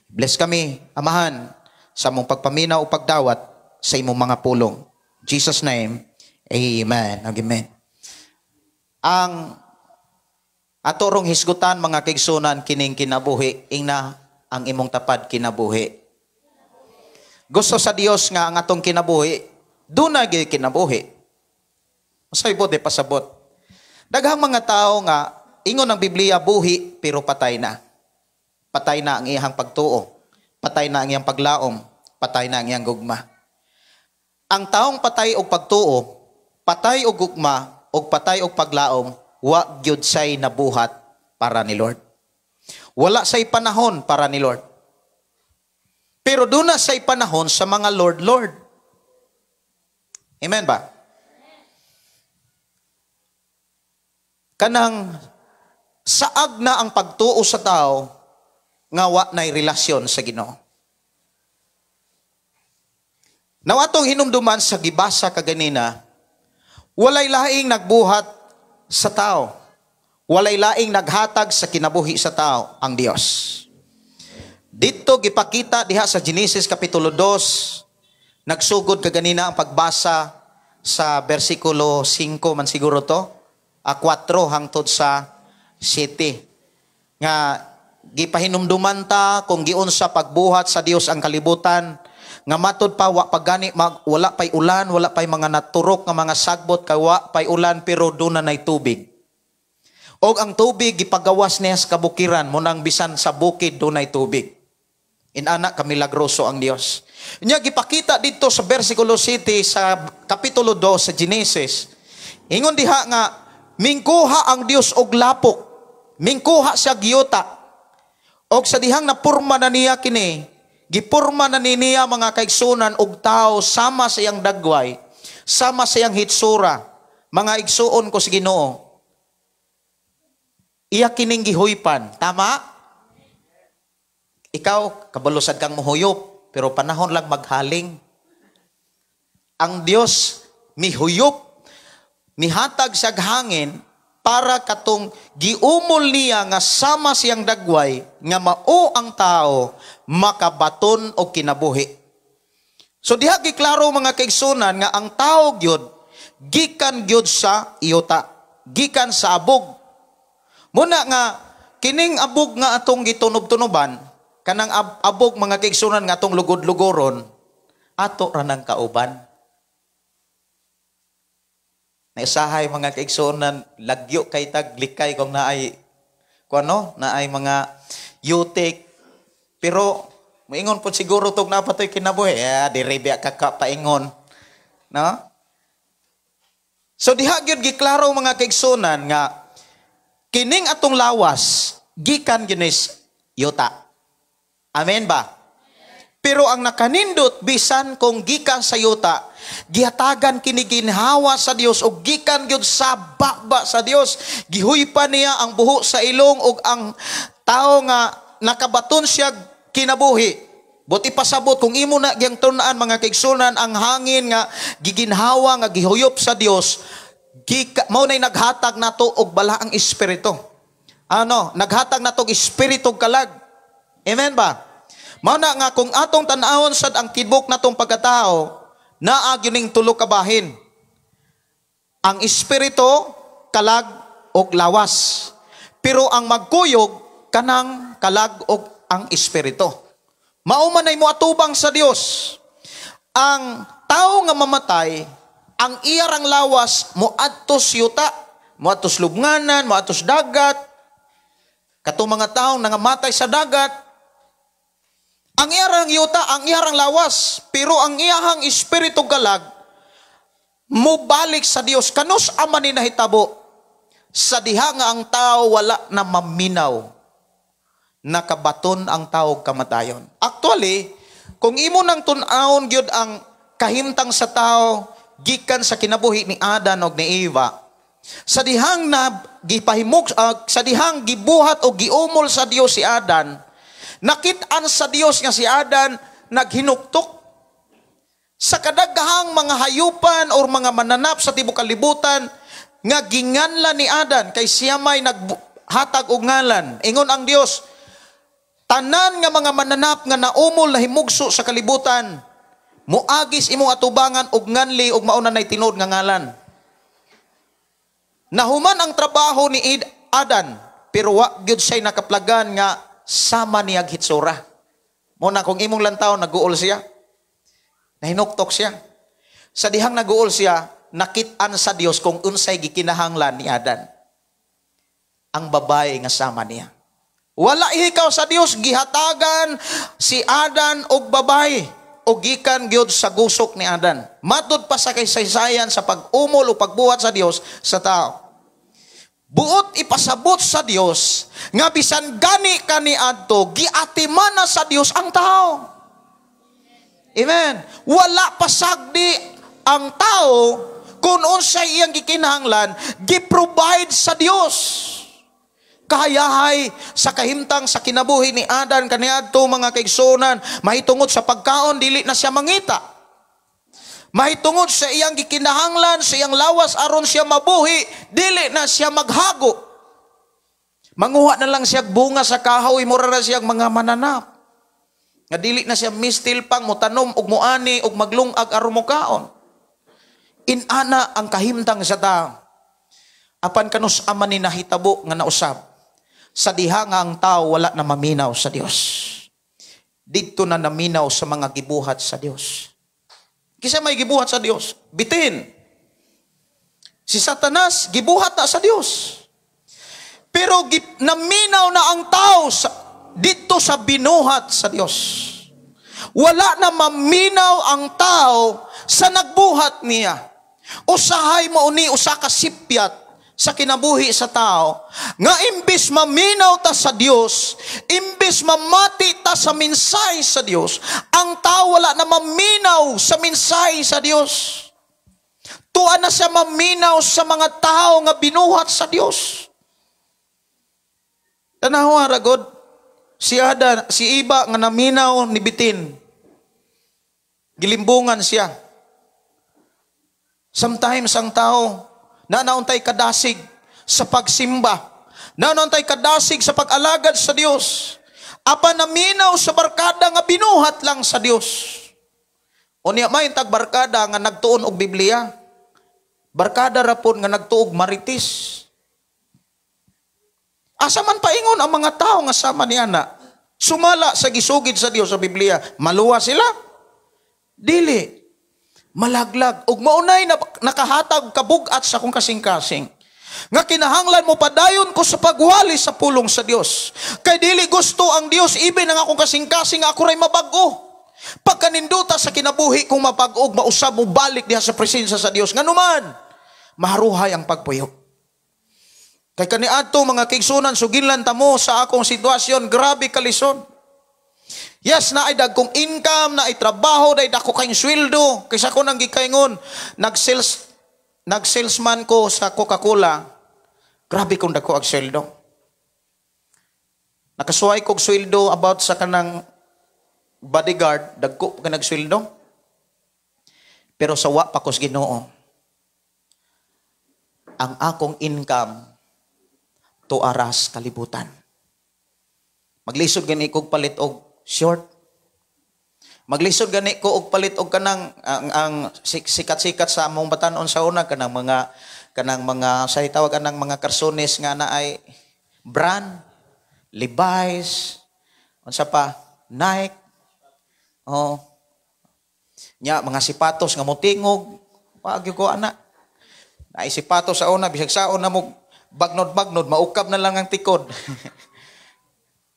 Bless kami, amahan, sa mong pagpaminaw o pagdawat sa imong mga pulong. In Jesus name, amen. Amen. Ang Ato rong hisgutan mga kaigsunan kining kinabuhi, ingna ang imong tapad kinabuhi. Gusto sa Dios nga ang atong kinabuhi, dunay gyud kinabuhi. Usay bote pasabot. Daghang mga tao nga ingon ang Biblia buhi pero patay na. Patay na ang iyang pagtuo. Patay na ang iyang paglaom. Patay na ang iyang gugma. Ang taong patay og pagtuo, patay og gugma, og patay og paglaom, wa gyud say nabuhat para ni Lord. Wala say panahon para ni Lord. Pero duna say panahon sa mga Lord. Amen ba? Kanang saag na ang pagtuo sa tao nga wa nay relasyon sa Ginoo. Nawatong hinumduman sa gibasa kaganina, walay laing nagbuhat sa tao. Walay laing naghatag sa kinabuhi sa tao, ang Dios. Dito gipakita diha sa Genesis kapitulo 2, nagsugod kaganina ang pagbasa sa versikulo 5 man siguro to, 4 hangtod sa 7. Nga gipahinumduman ta kung giunsa pagbuhat sa Dios ang kalibutan, nga matod pa wala pay ulan, wala pay mga naturok nga mga sagbot kay wa pay ulan pero duna nay tubig. Og ang tubig gipagawas niya sa kabukiran mo nang bisan sa bukid dunay tubig. Inana ka milagroso ang Dios. Nya gipakita dito sa bersikulo 7 sa kapitulo 2 sa Genesis. Ingon diha nga mingkuha ang Dios og lapok. Mingkuha siya giyuta. Og sa dihang napurma na niya kini, gipurma na niya mga kaigsunan og tao sama sa iyang dagway, sama sa iyang hitsura, mga igsuon ko sa Ginoo. Iya kining gihuypan, tama? Ikaw kabalusad kang mohuyop, pero panahon lang maghaling. Ang Dios mihuyop, mihatag sa hangin para katong giumol niya nga sama siyang dagway nga mao ang tao makabaton og kinabuhi. So diha giklaro mga kaigsunan nga ang tao gyud gikan gyud sa iyota, gikan sa abog. Muna nga kining abog nga atong gitunob-tunoban, kanang abog mga kaigsunan nga atong lugod-lugoron, ato ra nang kauban. Naisahay mga kaigsunan, lagyo kay taglikay kung naay naay mga yutik. Pero moingon po siguro tog napatoy kinabuhi, diri biya ka paingon. No? So diha gyud giklaro mga kaigsunan nga kining atong lawas gikan ginis yuta. Amen ba? Pero ang nakanindot bisan kung gikan sa yuta, gihatagan kini ginhawa sa Dios o gikan gyud sa baba sa Dios. Gihuypan niya ang buho sa ilong ug ang tao nga nakabaton siya kinabuhi. Buti pasabot kung imo na gyang tun-an mga kaigsunan ang hangin nga giginhawa nga gihuyop sa Dios, mao nay naghatag nato og balaang espiritu. Naghatag nato og espiritu kalag. Amen ba? Mao na nga kung atong tan-awon sad ang tibok natong pagkatao, naa gyuning tulo ka bahin. Ang espiritu kalag og lawas. Pero ang magkuyog kanang kalag og ang espiritu. Mao man ay moatubang sa Dios. Ang tao nga mamatay, ang iyarang lawas moadtos yuta, moadtos lubnganan, moadtos dagat. Katong mga taong nangamatay sa dagat, ang iyarang yuta, ang iyarang lawas, pero ang iyahang espiritu galag, mubalik sa Dios. Kanus ama ni nahitabo, sa diha nga ang tao wala na maminaw, nakabaton ang tao kamatayon. Actually, kung imo nang tun-awon gyud ang kahimtang sa tao, gikan sa kinabuhi ni Adan og ni Eva, sa dihang sa dihang gibuhat o giumol sa Dios si Adan, nakit-an sa Dios nga si Adan naghinuktok sa kadaghang mga hayupan o mga mananap sa tibuok kalibutan nga ginganlan ni Adan kay siya may naghatag og ngalan. Ingon ang Dios, tanan nga mga mananap nga naumol na himugso sa kalibutan, muagis imong atubangan og nganli og mauna nay tinud nga ngalan. Nahuman ang trabaho ni Adan pero wa gyud siya nakaplagan nga sama niya hitsura. Mo na kung imong lantaw naguol siya. Nahinuktok siya. Sa dihang naguol siya, nakit-an sa Dios kung unsay gikinahanglan ni Adan. Ang babae nga sama niya. Wala ihikaw sa Dios, gihatagan si Adan og babae o gikan gyud sa gusok ni Adan. Matud pa sa kaysaysayan sa pag-umol o pagbuhat sa Dios sa tao. Buot ipasabot sa Dios nga bisan gani kaniadto giatimana sa Dios ang tao. Amen. Wala pasagdi ang tao kung unsay iyang gikinahanglan gi-provide sa Dios. Kahayahay sa kahimtang sa kinabuhi ni Adan kaniadto mga kaigsunan, mahitungod sa pagkaon dili na siya mangita. Mahitungod sa iyang gikinahanglan, sa iyang lawas aron siya mabuhi, dili na siya maghago. Manguha na lang siya bunga sa kahoy, mura na siya mga mananap. Nga dili na siya mistil pang mutanom ug muani ug maglungag aron mokaon. Inana ang kahimtang sa tao. Apan kanus aman ni nahitabo nga nausab. Sa diha nga ang tao wala na maminaw sa Dios. Didto na naminaw sa mga gibuhat sa Dios. Kisa may gibuhat sa Dios, bitin. Si Satanas, gibuhat na sa Dios. Pero naminaw na ang tao dito sa binuhat sa Dios. Wala na maminaw ang tao sa nagbuhat niya. Usahay mo uni, usa ka sipyat sa kinabuhi sa tao, nga imbis maminaw ta sa Dios, imbis mamati ta sa minsay sa Dios, ang tao wala na maminaw sa minsay sa Dios. Tuwa na siya maminaw sa mga tao nga binuhat sa Dios. Tanawa ragod, si Adan, si Iba nga naminaw ni bitin. Gilimbungan siya. Sometimes ang tao nanauntay kadasig sa pagsimba. Nanauntay kadasig sa pag-alagad sa Dios. Apa naminaw sa barkada nga binuhat lang sa Dios. Unya may tagbarkada nga nagtuon og Biblia. Barkada rapon nga nagtuog maritis. Asa man paingon ang mga tao nga sama ni ana. Sumala sa gisugid sa Dios sa Biblia. Maluwa sila? Dili. Malaglag. Ug maunay na nakahatag kabugat sa akong kasing-kasing. Nga kinahanglan mo padayon ko sa pagwali sa pulong sa Dios. Kay dili gusto ang Dios iben ang akong kasing-kasing nga ako ray mabag-o. Pagkaninduta sa kinabuhi kung mapag-og, mausab mo balik diha sa presensya sa Dios. Nganuman, maharuhay ang pagpuyo. Kay kaniadto mga kaigsunan, suginlan ta mo sa akong sitwasyon, grabe kalisod. Yes, na ay dagkong income, na ay trabaho, na ay dako kayong sweldo. Kaysa ko nang gikaingon, nag-salesman ko sa Coca-Cola, grabe kong dako ang sweldo. Nakasuway kong sweldo about sa kanang bodyguard, dagko ka nagsweldo. Pero sa wa pa ko sa Ginoo, ang akong income tuaras kalibutan. Maglisod gani kog palit og short. Maglisod gani ko og palit og kanang ang sikat-sikat sa among batan-on sa una kanang mga sa tawag kanang mga karsones nga na ay brand, Levi's, unsa pa, Nike. Oh. Nya mga sipatos nga motingog, paagyo ko ana. Naay sipatos sa una bisag saon na mo bagnod-bagnod, maukab na lang ang tikod.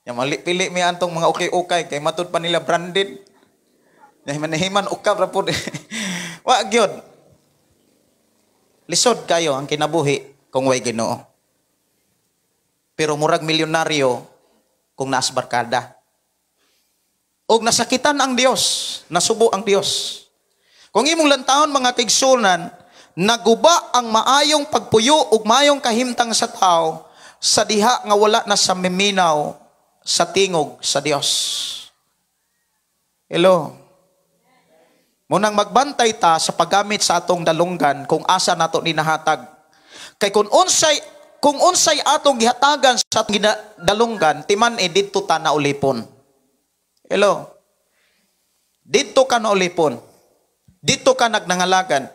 Yung pili mi antong mga ukay-ukay, kay matud pa nila branded. Nahiman-himan, ukab ra po. Wa gyud. Lisod kayo ang kinabuhi kung way Ginoo. Pero murag milyonaryo kung naas barkada. Og nasakitan ang Dios, nasubo ang Dios. Kung imong lantahon mga kaigsunan, naguba ang maayong pagpuyo ug maayong kahimtang sa tao sa diha nga wala na sa miminaw sa tingog sa Dios. Hello. Munang magbantay ta sa paggamit sa atong dalunggan kung asa nato ninahatag. Kay kung unsay atong gihatagan sa atong dalunggan, timan didto ta na ulipon. Hello. Didto ka na ulipon. Didto ka nagnangalagan.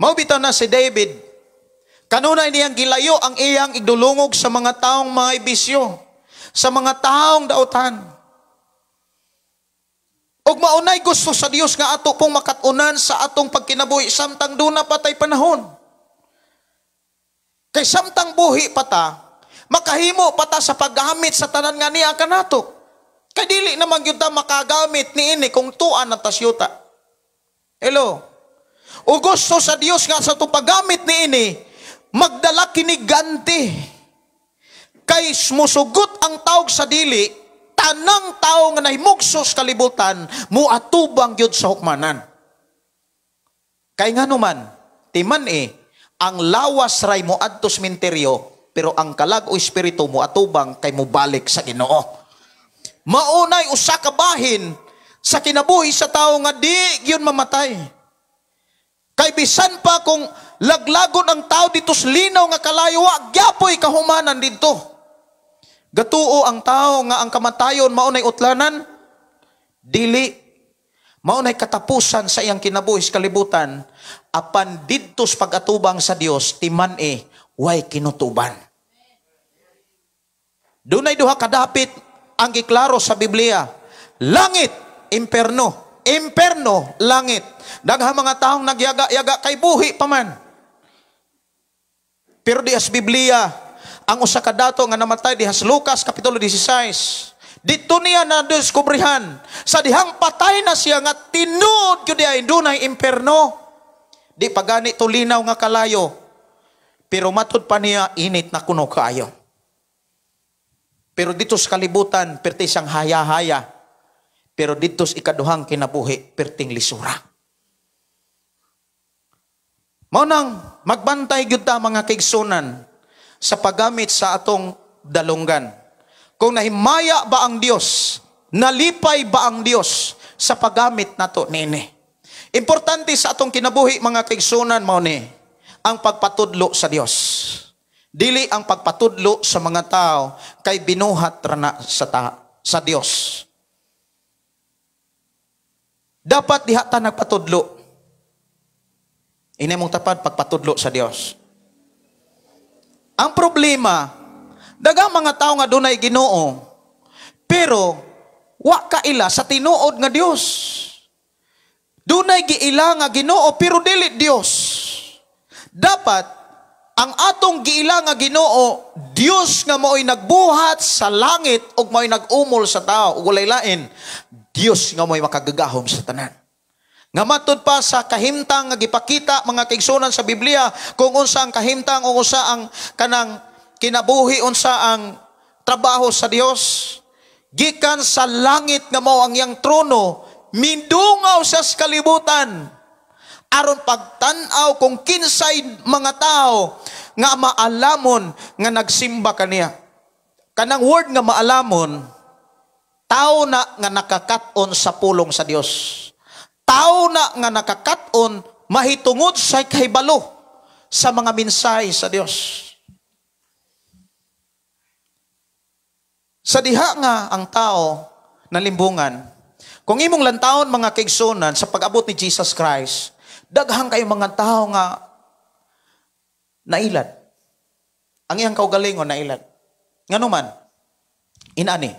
Mao bitaw na si David Kanunay niyang gilayo ang iyang igdulungog sa mga taong mga ibisyo, sa mga taong dautan. Ug maunay gusto sa Dios nga ato pong makatunan sa atong pagkinabuhi samtang duna patay panahon. Kay samtang buhi pata, makahimo pata sa paggamit sa tanan nga niya kanato. Kay dili naman gyud ta makagamit niini kung tuan ang tasyuta. Hello. O gusto sa Dios nga sa to paggamit niini, magdala kini ganti. Kay musugot ang tawag sa dili, tanang tao nga nahimugsos kalibutan, muatubang gyud sa hukmanan. Kay nganuman, timan ang lawas ray mo adto sa sementeryo, pero ang kalag o espiritu mo atubang kay mo balik sa Ginoo. Maunay usa ka bahin sa kinabuhi sa tao nga di gyud mamatay. Kay bisan pa kung laglagon ang tao dito sa linaw nga kalayo, wa gyapoy kahumanan didto. Gatuo ang tao nga ang kamatayon maunay utlanan, dili. Maunay katapusan sa iyang kinabuhi sa kalibutan, apan didto sa pag-atubang sa Dios, timan way kinutuban. Dunay duha kadapit ang giklaro sa Biblia. Langit, imperno. Imperno, langit. Daghang mga taong nagyaga-yaga kay buhi pa man. Pero di as Biblia, ang usa ka dato nga namatay dihas Lucas kapitulo 16. Dito niya na diskubrihan sa dihang patay na siya nga tinud gyud ay dunay imperno. Di pagani to linaw nga kalayo. Pero matud pa niya init na kuno kaayo. Pero dito sa kalibutan perti siyang haya-haya. Pero dito sa ikaduhang kinabuhi perting lisura. Mao nang magbantay gyud ta mga kaigsunan sa paggamit sa atong dalunggan. Kung nahimaya ba ang Dios, nalipay ba ang Dios sa paggamit nato nini. Importante sa atong kinabuhi mga kaigsunan mao ni ang pagpatudlo sa Dios. Dili ang pagpatudlo sa mga tao kay binuhat rana sa Dios. Dapat diha ta nagpatudlo. Ini mong tapat pagpatudlo sa Dios. Ang problema, daghang mga tao nga dunay Ginoo, pero wa kaila sa tinuod nga Dios. Dunay giila nga Ginoo pero dili Dios. Dapat ang atong giila nga Ginoo, Dios nga mao'y nagbuhat sa langit ug mao'y nag-umol sa tao ug walay lain, Dios nga mao'y makagagahom sa tanan. Nga matud pa sa kahimtang nga gipakita mga kaigsunan sa Biblia kung unsa ang kahimtang o unsa ang kanang kinabuhi, unsa ang trabaho sa Dios. Gikan sa langit nga mao ang iyang trono, mindungaw sa kalibutan aron pagtan-aw kung kinsay mga tao nga maalamon nga nagsimba kaniya. Kanang word nga maalamon, tao na nga nakakaton sa pulong sa Dios. Tao na nga nakakaton mahitungod sa kahibalo sa mga mensahe sa Dios. Sa diha nga ang tao nalimbungan, kung imong lantawon mga kaigsunan sa pag-abot ni Jesus Christ, daghang kayo mga tao nga nailad. Ang iyang kaugalingon nailad. Nganuman, inani.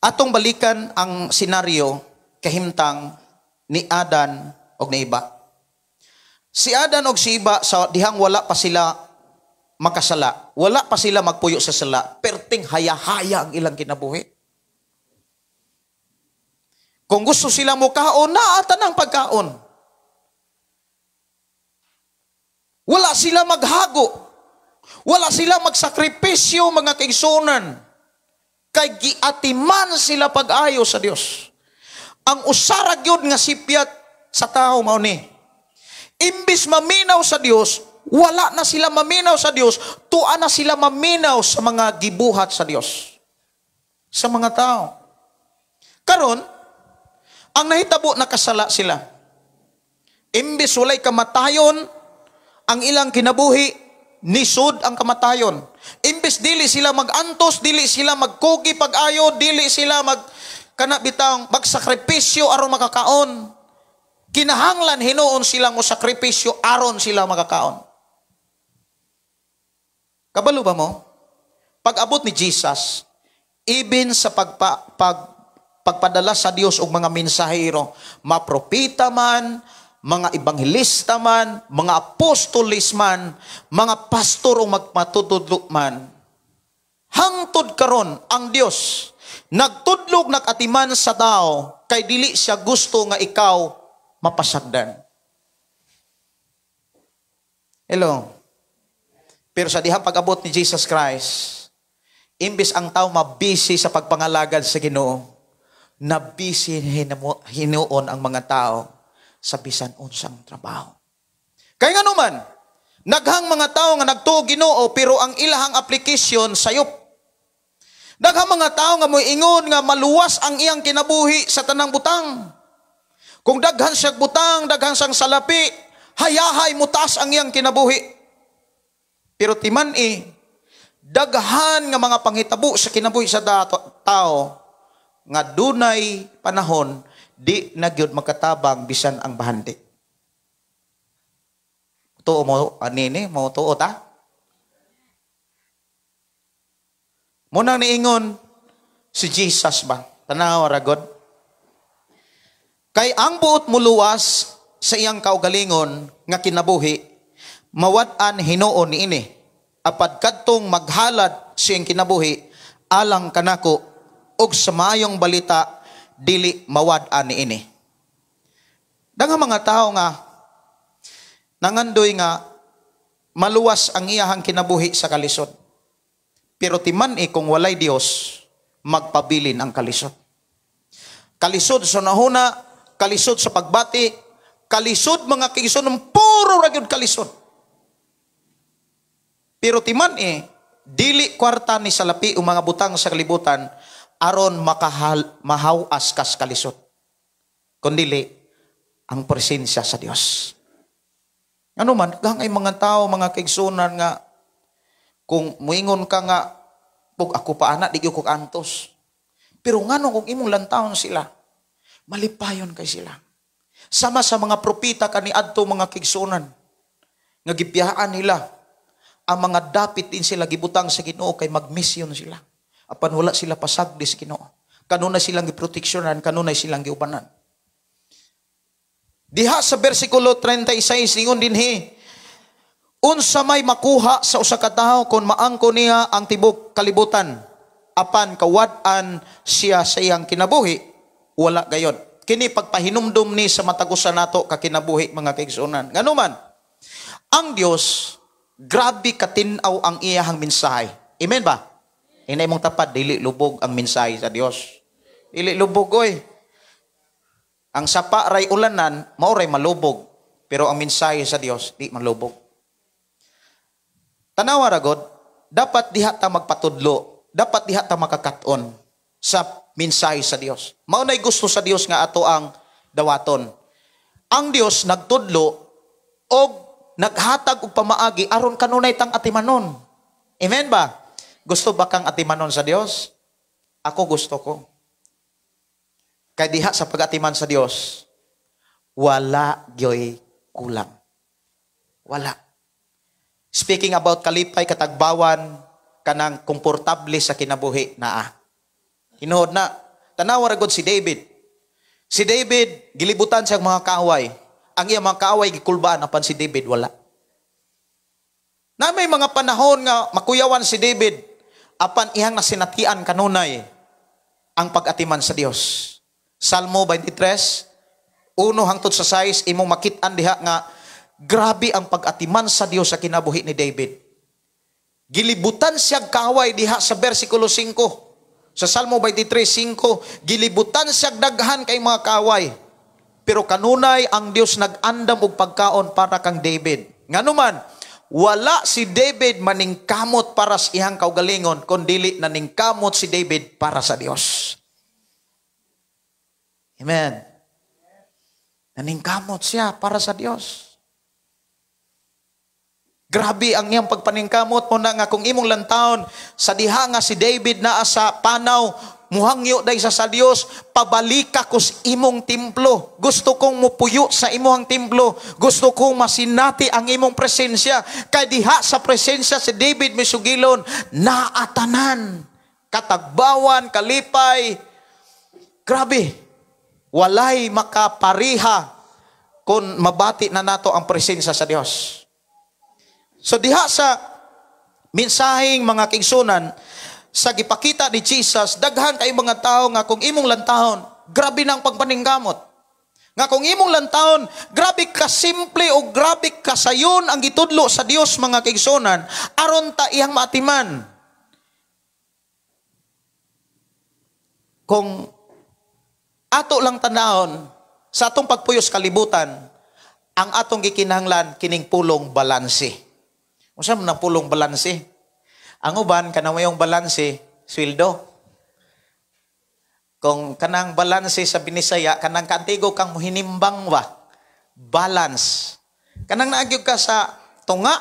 Atong balikan ang senaryo kahimtang ni Adan og ni Iba. Si Adan og si Iba sa dihang wala pa sila makasala, wala pa sila magpuyo sa sala, perting haya-haya ang ilang kinabuhi. Kung gusto sila mo kaon, naatan ang pagkaon. Wala sila maghago. Wala sila magsakripisyo mga kaigsunan. Kay giatiman sila pag-ayo sa Dios. Ang usarag yun nga sipyat sa tao mao ni. Imbis maminaw sa Dios, wala na sila maminaw sa Dios, tuwa na sila maminaw sa mga gibuhat sa Dios. Sa mga tao. Karon, ang nahitabo nakasala sila. Imbis walay kamatayon, ang ilang kinabuhi, nisod ang kamatayon. Imbis dili sila magantos, dili sila magkugi pag-ayo, dili sila kanabitang magsakripisyo aron makakaon. Kinahanglan hinuon sila mo sakripisyo aron sila makakaon. Kabalo ba mo? Pag-abot ni Jesus, even sa pagpadala sa Dios og mga mensahero, mapropita man, mga ebanghelista man, mga apostolis man, mga pastor o magmatutudlo man, hangtod karon ang Dios nagtudlog nagatiman sa tao kay dili siya gusto nga ikaw mapasagdan. Hello. Pero sa dihang pag-abot ni Jesus Christ, imbis ang tao mabisi sa pagpangalagad sa Ginoo, nabisi hinuon ang mga tao sa bisan unsang trabaho. Kaya nga naman, naghang mga tao nga nagtuo Ginoo pero ang ilahang aplikasyon sayop. Daghang mga tao nga moingon nga maluwas ang iyang kinabuhi sa tanang butang. Kung daghan siyang butang, daghan siyang salapi, hayahay mutas ang iyang kinabuhi. Pero timan daghan nga mga panghitabo sa kinabuhi sa tao nga dunay panahon di na gyud magkatabang bisan ang bahandi. Tuo mo anini mo tuo ta? Mo nang niingon si Jesus ba? Tanaw ra God. Kay ang buot muluwas sa iyang kaugalingon nga kinabuhi mawad-an hinuon niini. Apad kadtong maghalad siyang kinabuhi alang kanako og sa maayong balita dili mawad-an niini. Daghang mga tao nga nangandoy nga maluwas ang iyahang kinabuhi sa kalisod. Pero timan kung walay Dios magpabilin ang kalisod. Kalisod sa nahuna, kalisod sa pagbati, kalisod mga kaigsoonon, puro ra gyud kalisod. Pero timan dili kwarta ni salapi o mga butang sa kalibutan aron mahawas kas kalisod. Kundili ang presensya sa Dios. Ano man, gangay mga tao, mga kaigsunan nga, kung muingon ka nga, pug ako pa anak, di ko antos. Pero ngano kung imong lantawon sila, malipayon kay sila. Sama sa mga propita kaniadto mga kaigsunan, nga gipiyaan nila, ang mga dapit din sila gibutang sa Ginoo kay magmisyon sila. Apan wala sila pasagdi sa Ginoo. Kanunay silang giproteksyonan, kanunay silang giubanan. Diha sa bersikulo 36 ingon dinhi, unsa may makuha sa usa ka tawo kon maangko niya ang tibok kalibutan, apan kawad-an siya sa iyang kinabuhi, wala gayon. Kini pagpahinumdum ni sa matagusan nato ka kinabuhi mga kaigsunan. Nganuman, ang Dios grabe katinaw ang iyahang mensahe. Amen ba? Inay mong tapat, dili lubog ang mensahe sa Dios. Dili lubog, oy. Ang sapa ray ulanan, mauray malubog. Pero ang mensahe sa Dios, di malubog. Tanawa ra God, dapat diha ta magpatudlo, dapat diha ta makakaton sa mensahe sa Dios. Maunay gusto sa Dios nga ato ang dawaton. Ang Dios nagtudlo og naghatag og pamaagi aron kanunay tang atimanon. Amen ba? Gusto ba kang atimanon sa Dios? Ako gusto ko. Kay diha sa pag-atiman sa Dios, wala gyoy kulang. Wala. Speaking about kalipay, katagbawan, kanang komportable sa kinabuhi naa. Tinuod na, tanawa ra gud si David. Si David, gilibutan siya mga kaaway. Ang iyang mga kaaway gikulbaan, apan si David wala. Na may mga panahon nga makuyawan si David, apan ihang nasinatian kanunay ang pag-atiman sa Dios. Salmo 23, 1 hangtod sa 6, imong makit-an diha nga grabe ang pag-atiman sa Dios sa kinabuhi ni David. Gilibutan siya kaaway diha sa bersikulo 5. Sa Salmo 23:5, gilibutan siya daghan kay mga kaaway. Pero kanunay ang Dios nag-andam og pagkaon para kang David. Nganuman, wala si David maningkamot para sa iyang kaugalingon, kundi naningkamot si David para sa Dios. Amen. Naningkamot siya para sa Dios. Grabe ang iyang pagpaningkamot mo na nga kung imong lantawon sa diha nga si David naa sa panaw muhangyo day sa Dios, pabalika ko sa imong templo. Gusto kong mupuyo sa imong templo. Gusto kong masinati ang imong presensya. Kay diha sa presensya si David misugilon, naatanan, katagbawan, kalipay. Grabe, walay makapariha kung mabati na nato ang presensya sa Dios. So diha sa mensaheng mga kigsunan, sa gipakita ni Jesus, daghan kay mga tao nga kung imong lantahon, grabe nang pagpaningkamot. Nga kung imong lantahon, grabe ka simple o grabe ka sayon ang gitudlo sa Dios mga kigsunan, aron ta iyang maatiman. Kung ato lang tanahon sa atong pagpuyos kalibutan, ang atong gikinahanglan kining pulong balanse. Unsa man ang pulong balanse? Ang uban kanang mayong balanse, sweldo. Kung kanang balanse sa Binisaya, kanang kaantigo kang mohinimbang ba? Balance. Kanang naagyog ka sa tunga,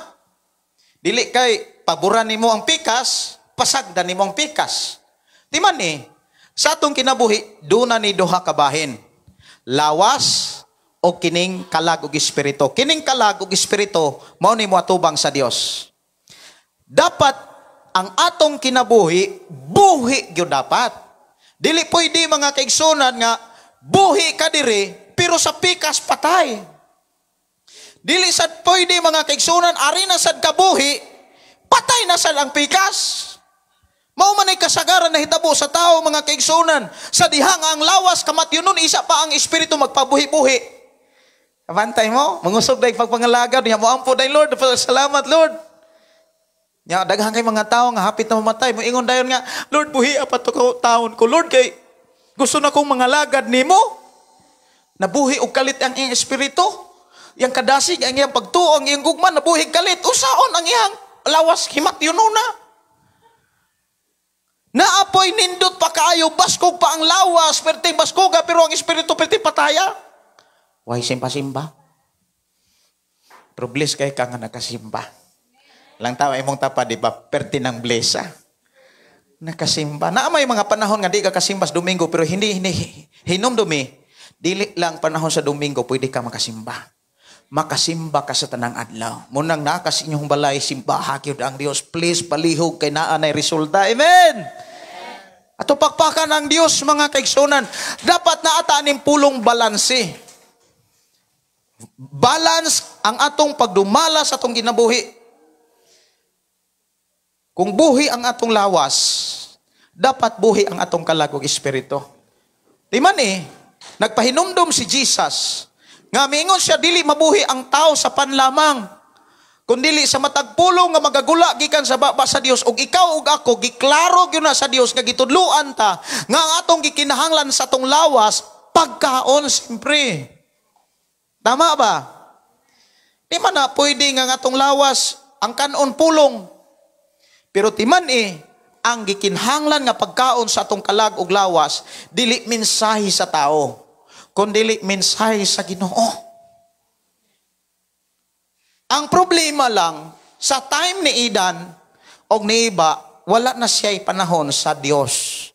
dili kay paboran nimo ang pikas, pasagdan nimo ang pikas. Di man sa atong kinabuhi, duna ni duha ka bahin. Lawas o kining kalag ug espiritu. Kining kalag ug espiritu mao ni moatubang sa Dios. Dapat ang atong kinabuhi, buhi gyud dapat. Dili pwede mga kaigsunan nga buhi ka diri pero sa pikas patay. Dili sad pwede mga kaigsunan ari na sad ka buhi, patay na sad ang pikas. Mao man ay kasagaran na hitabo sa tao mga kaigsunan. Sa dihang ang lawas kamatyonon isa pa ang espiritu magpabuhi-buhi. Kabantay mo, mangusog dahil pagpangalagad, niya mo ampo dahil Lord, salamat Lord. Nya daghang kay mga tao nga hapit na mamatay, mo ingon dayon nga, Lord, buhi apat ko taon ko. Lord, kay gusto na kong mangalagad nimo. Nabuhi og kalit ang iyang espiritu. Yang kadasig ang iyang pagtuo, ang iyang gugman, nabuhi kalit. Usaon ang iyang lawas himatyonon na. Naapoy nindot pa kaayo, baskog pa ang lawas, perting baskoga, pero ang espiritu perting pataya. Why simba-simba? Pero bless kay ka nga nakasimba. Lang tawa imong tapa, di ba? Perti ng bless, nakasimba. Na may mga panahon nga di ka kasimba sa Domingo, pero hindi hinumdumi. Dili lang panahon sa Domingo, pwede ka makasimba. Makasimba ka sa tanang adlaw. Munang nakas inyong balay, simbaha gyud ang Dios. Please, palihog kay naa nay resulta. Amen! Ato pakpakan ang Dios, mga kaigsunan. Dapat na ataaning pulong balanse. Balance ang atong pagdumala sa atong ginabuhi. Kung buhi ang atong lawas, dapat buhi ang atong kalagog espiritu. Di man nagpahinumdum si Jesus, nga miingon siya, dili mabuhi ang tao sa panlamang, kundili sa matagpulong nga magagula gikan sa baba sa Dios, ug ikaw ug ako giklaro gyud na sa Dios nga gitudluan ta nga ang atong gikinahanglan sa atong lawas pagkaon simpre. Tama ba? Di man na pwede nga atong lawas ang kanon pulong. Pero timan ang gikinhanglan nga pagkaon sa atong kalag ug lawas, dili mensahe sa tao, kundi mensahe sa Ginoo. Ang problema lang, sa time ni Idan og ni Eva, wala na siya'y panahon sa Dios.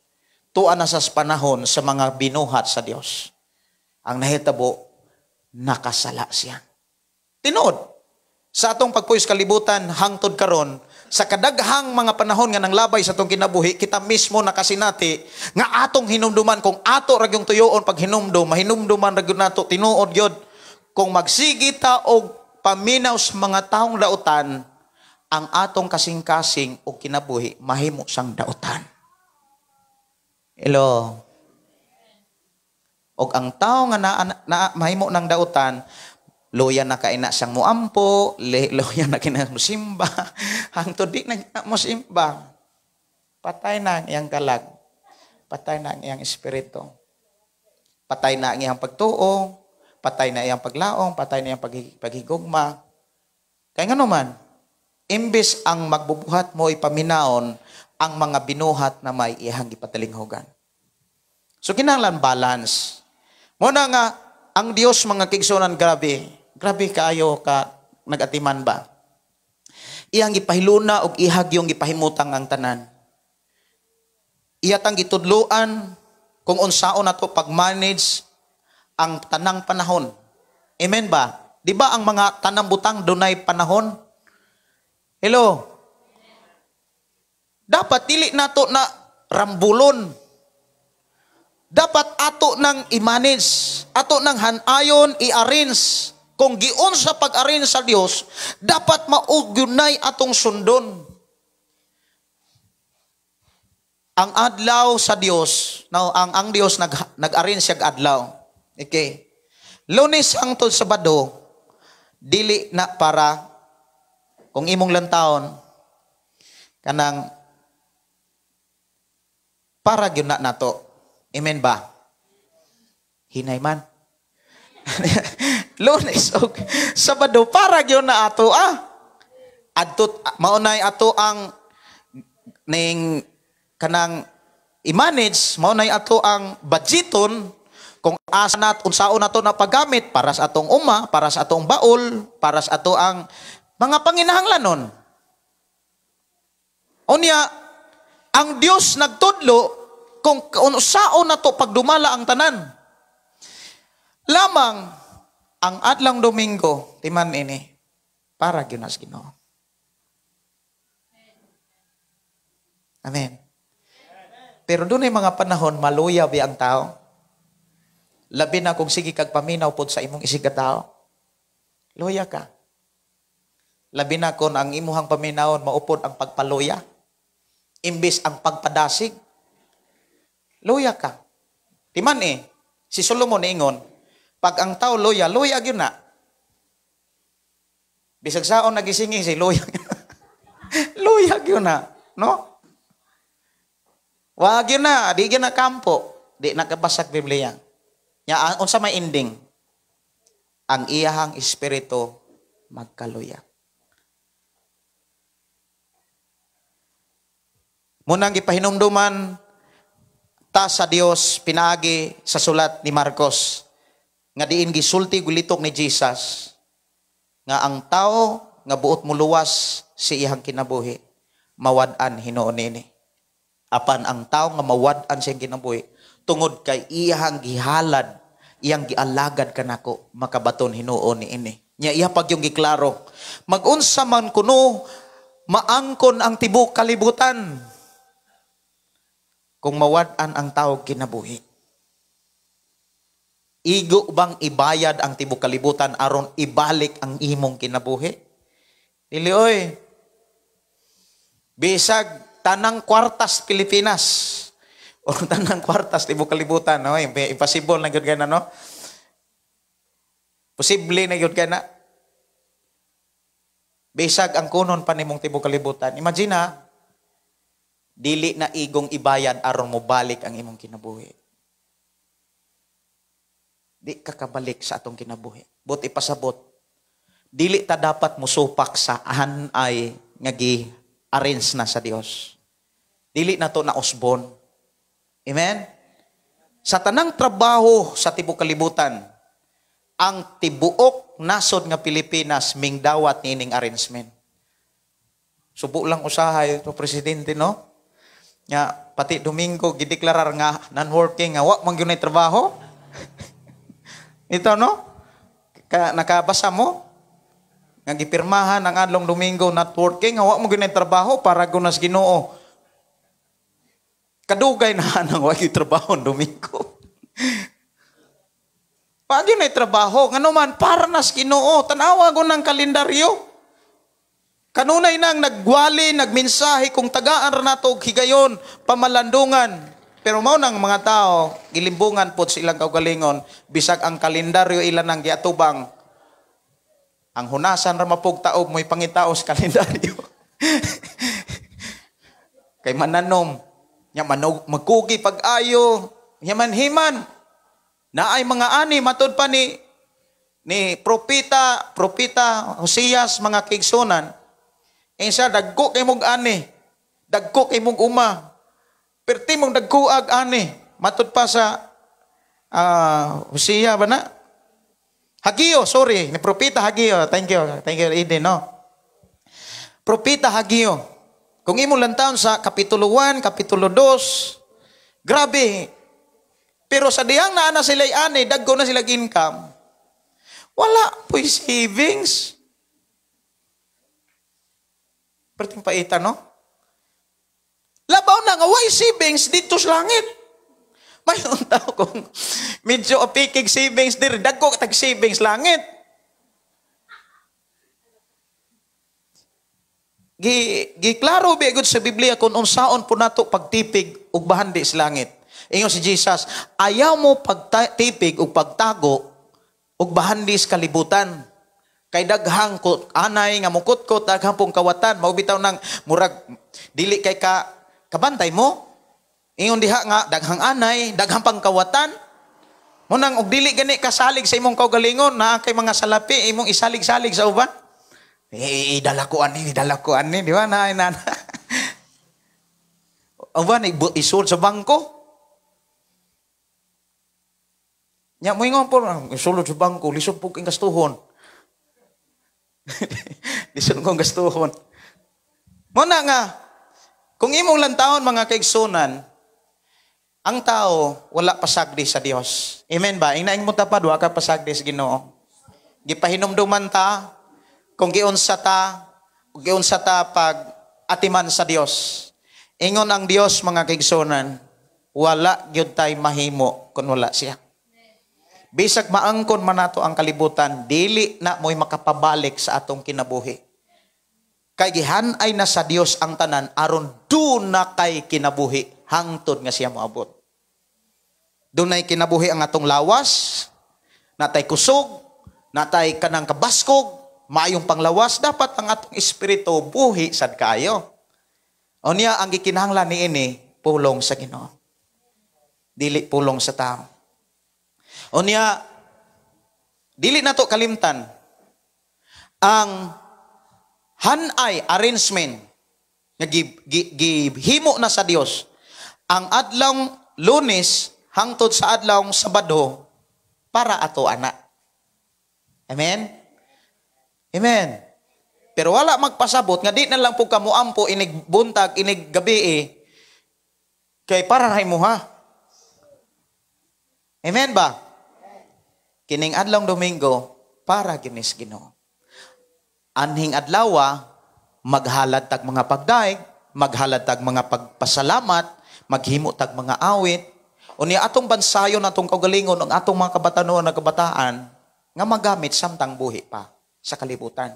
Tuan na sa panahon sa mga binuhat sa Dios. Ang nahitabo, nakasala siya. Tinod, sa atong pagpuyos kalibutan, hangtod karon, sa kadaghang mga panahon nga nang labay sa atong kinabuhi, kita mismo nakasinati nga atong hinumduman, kung ato ra gyung tuyoon pag hinumdum, mahinumduman ra gyud nato tinuod gyud. Kung magsigita og paminaw sa mga taong dautan, ang atong kasing-kasing o kinabuhi mahimo sang dautan. Hello. Og ang tao nga na mahimo ng dautan, loya na kaina siyang muampo, loya na kina musimba, hangtod di na musimba. Patay na ang iyang kalag. Patay na ang iyang espiritu. Patay na ang iyang pagtuo, patay na iyang paglaong, patay na iyang paghigugma. Kaya nga naman, imbes ang magbubuhat mo ipaminaon ang mga binuhat na may iyang ipatalinghogan. So kinahanglan balance. Muna nga, ang Diyos mga kigsunan, grabe kaayo ka nagatiman ba? Iyang ipahiluna o ihag yung ipahimutang ang tanan. iyatang gitudloan kung unsaon nato pag-manage ang tanang panahon. Amen ba? Di ba ang mga tanang butang dunay panahon? Hello? Dapat dili nato na rambulon. Dapat ato nang i-manage, ato nang hanayon, i-arrange. Kung giun sa pag-arrange sa Dios, dapat maugyunay atong sundon. Ang adlaw sa Dios, no, ang Dios nag-arrange siya adlaw. Okay. Lunes hangtod Sabado, dili na para kung imong lantawon kanang para gyud na nato. Amen ba? Hinay man. Lunes o Sabado para gyud na ato adto maunay ato ang ning kanang i-manage, maunay ato ang budgeton kung asa nat unsaon nato na paggamit para sa atong uma, para sa atong baul, para sa ato ang mga panginahanglanon. Unya ang Dios nagtudlo kung unsaon nato pagdumala ang tanan. Lamang ang adlang Domingo timan ini para gyud nas Ginoo. Amen. Pero doon ay mga panahon, maluya ba ang tao? Labi na kung sige kag paminaw po sa imong isig ka tao. Luya ka. Labi na kung ang imuhang paminawon, maupod ang pagpaluya. Imbis ang pagpadasig. Luya ka. Timan si Solomon ingon, pag ang tao luya, luya yun na. Bisag saon nagisingi si luya. Luya yun na. No? Wag yun na, di yun na kampo. Di nakabasag Biblia. Nya, unsa may ending? Ang iyahang espiritu magkaluya. Munang gipahinumduman ta sa Dios pinaagi sa sulat ni Marcos nga diin gisulti gulitok ni Jesus nga ang tao nga buot muluwas si iyang kinabuhi mawad-an hinuon nini. Apan ang tao nga mawad-an siyang kinabuhi tungod kay iyang gihalad, iyang gialagad kanako makabaton hinuon ni ini. Nya iya pag yung giklaro. Mag-unsa man kuno maangkon ang tibok kalibutan kung mawad-an ang tao kinabuhi. Igo bang ibayad ang tibok kalibutan aron ibalik ang imong kinabuhi? Dili oy. Bisag tanang kwartas Pilipinas o tanang kwartas tibok kalibutan, no? Impossible na gyud kana, no? Posible na gyud kana. Bisag ang kunon pa nimong tibok kalibutan. Imagine dili na igong ibayad aron mo balik ang imong kinabuhi. Di ka kabalik sa atong kinabuhi. But ipasabot, dili ta dapat musupak sa hanay nga gi-arrange na sa Dios. Dili na to na usbon. Amen? Sa tanang trabaho sa tibok kalibutan, ang tibuok nasod nga Pilipinas mingdawat nining arrangement. Subo lang usahay to presidente, no? Nga pati Domingo gideklarar nga non-working nga wa man gyud trabaho. Ito, no? Nakabasa mo? Nga gipirmahan ang adlong Domingo not working nga wa man gyud trabaho para gunas Ginoo. Kadugay na nang wa gyud trabaho Domingo. Pag yun ay trabaho, nga naman, para nas Ginoo, tanawa ko ng kalendaryo. Kanunay nang nagwali, nagmensahe, kung tagaan na nato, higayon, pamalandungan. Pero mao nang mga tao, gilimbungan po silang kaugalingon, bisag ang kalendaryo ilan ang giatubang. Ang hunasan ra mapugtaob mo'y pangitaos kalendaryo. Kay mananom, nya magkugi pag-ayo, nya manhiman. Na ay mga ani matud pa ni propeta Hosias mga kigsunan. Insa dagko kay mong ani, dagko kay mong uma. Perti mong dagkuag ani, matud pa sa Hosea ba na? Hagio, sorry, ni propeta Hagio. Thank you Eden, no. Propeta Hagio. Kung imo lantaon sa kapitulo 1, kapitulo 2, Grabe. Pero sa diyang na sila ani, dagko na sila income. Wala po'y savings. Perting paita, no? Labaw na nga, why savings dito sa langit? May tao kung medyo apikig savings dir, dagko tag savings langit. Giklaro bigod sa Biblia kung unsaon po nato pagtipig ug bahandi sa langit. Ingon si Jesus, ayaw mo pagtipig ug pagtago ug bahandi sa kalibutan. Kay daghang anay nga mukutkot, daghang pong kawatan, maubitaw ng murag dili kay kabantay mo. Ingon diha nga daghang anay, daghang pangkawatan. Munang og dili gani kasalig sa imong kaugalingon na kay mga salapi imong isalig-salig sa uban. Dala ko ani, di ba? Na. Uban isul sa bangko. Nya mo ingon po, isulod sa bangko, lisod po king gastuhon. Lisod kong gastuhon. Muna nga, kung imong lantahon mga kaigsunan, ang tao wala pasagdi sa Dios. Amen ba? Inaing mo tapad, wa ka pasagdi sa Ginoo. Gipahinumduman ta, kung giunsa ta pag atiman sa Dios. Ingon ang Dios mga kaigsunan, wala gyud tay mahimo kun wala siya. Bisag maangkon man nato ang kalibutan, dili na mo'y makapabalik sa atong kinabuhi. Kay gihanay na sa Dios ang tanan aron do na kay kinabuhi hangtod nga siya moabot. Dunay kinabuhi ang atong lawas, natay kusog, natay kanang kabaskog, maayong panglawas, dapat ang atong espiritu buhi sad kayo. O niya ang gikinahanglan niini pulong sa Ginoo. Dili pulong sa tao. O niya dili nato kalimtan ang hanay arrangement nga gihimo na sa Dios ang adlawng Lunes hangtod sa adlawng Sabado para ato ana. Amen. Amen. Pero wala magpasabot nga di na lang po kamuampo inig buntag inig gabi kay para ray mo ha. Amen ba? Kining adlawng Domingo para kinis Ginoo. Anhing adlawa maghalad tag mga pagdaig, maghalad tag mga pagpasalamat, maghimo tag mga awit. Unya atong bansayon atong kaugalingon ang atong mga kabatanon nga kabataan nga magamit samtang buhi pa sa kalibutan.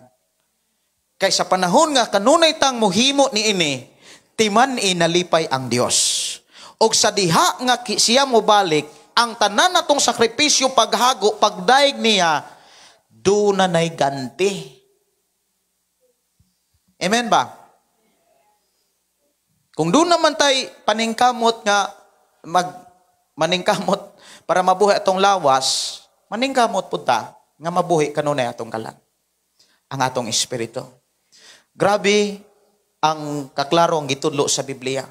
Kay sa panahon nga kanunay tang mohimo niini, timan inalipay ang Dios. Og sa diha nga siya mo balik, ang tanan natong sakripisyo, paghago, pagdaig niya, do na nay ganti. Amen ba? Kung do naman tay paningkamot nga maningkamot para mabuhi atong lawas, maningkamot punta nga mabuhi kanunay atong kalan. Ang atong espiritu. Grabe ang kaklaro ang gitudlo sa Biblia.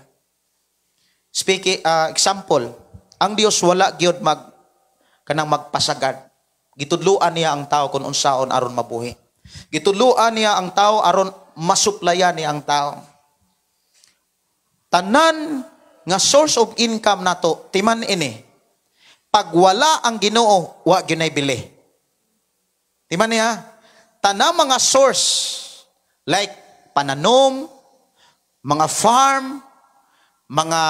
Example, ang Dios wala gyud kanang magpasagad. Gitudloan niya ang tao kung unsaon aron mabuhi. Gitudloan niya ang tao aron masuplayan niya ang tao. Tanan nga source of income nato timan ini. Pag wala ang Ginoo, wa gyud bili. Timan niya, tanang mga source like pananom, mga farm, mga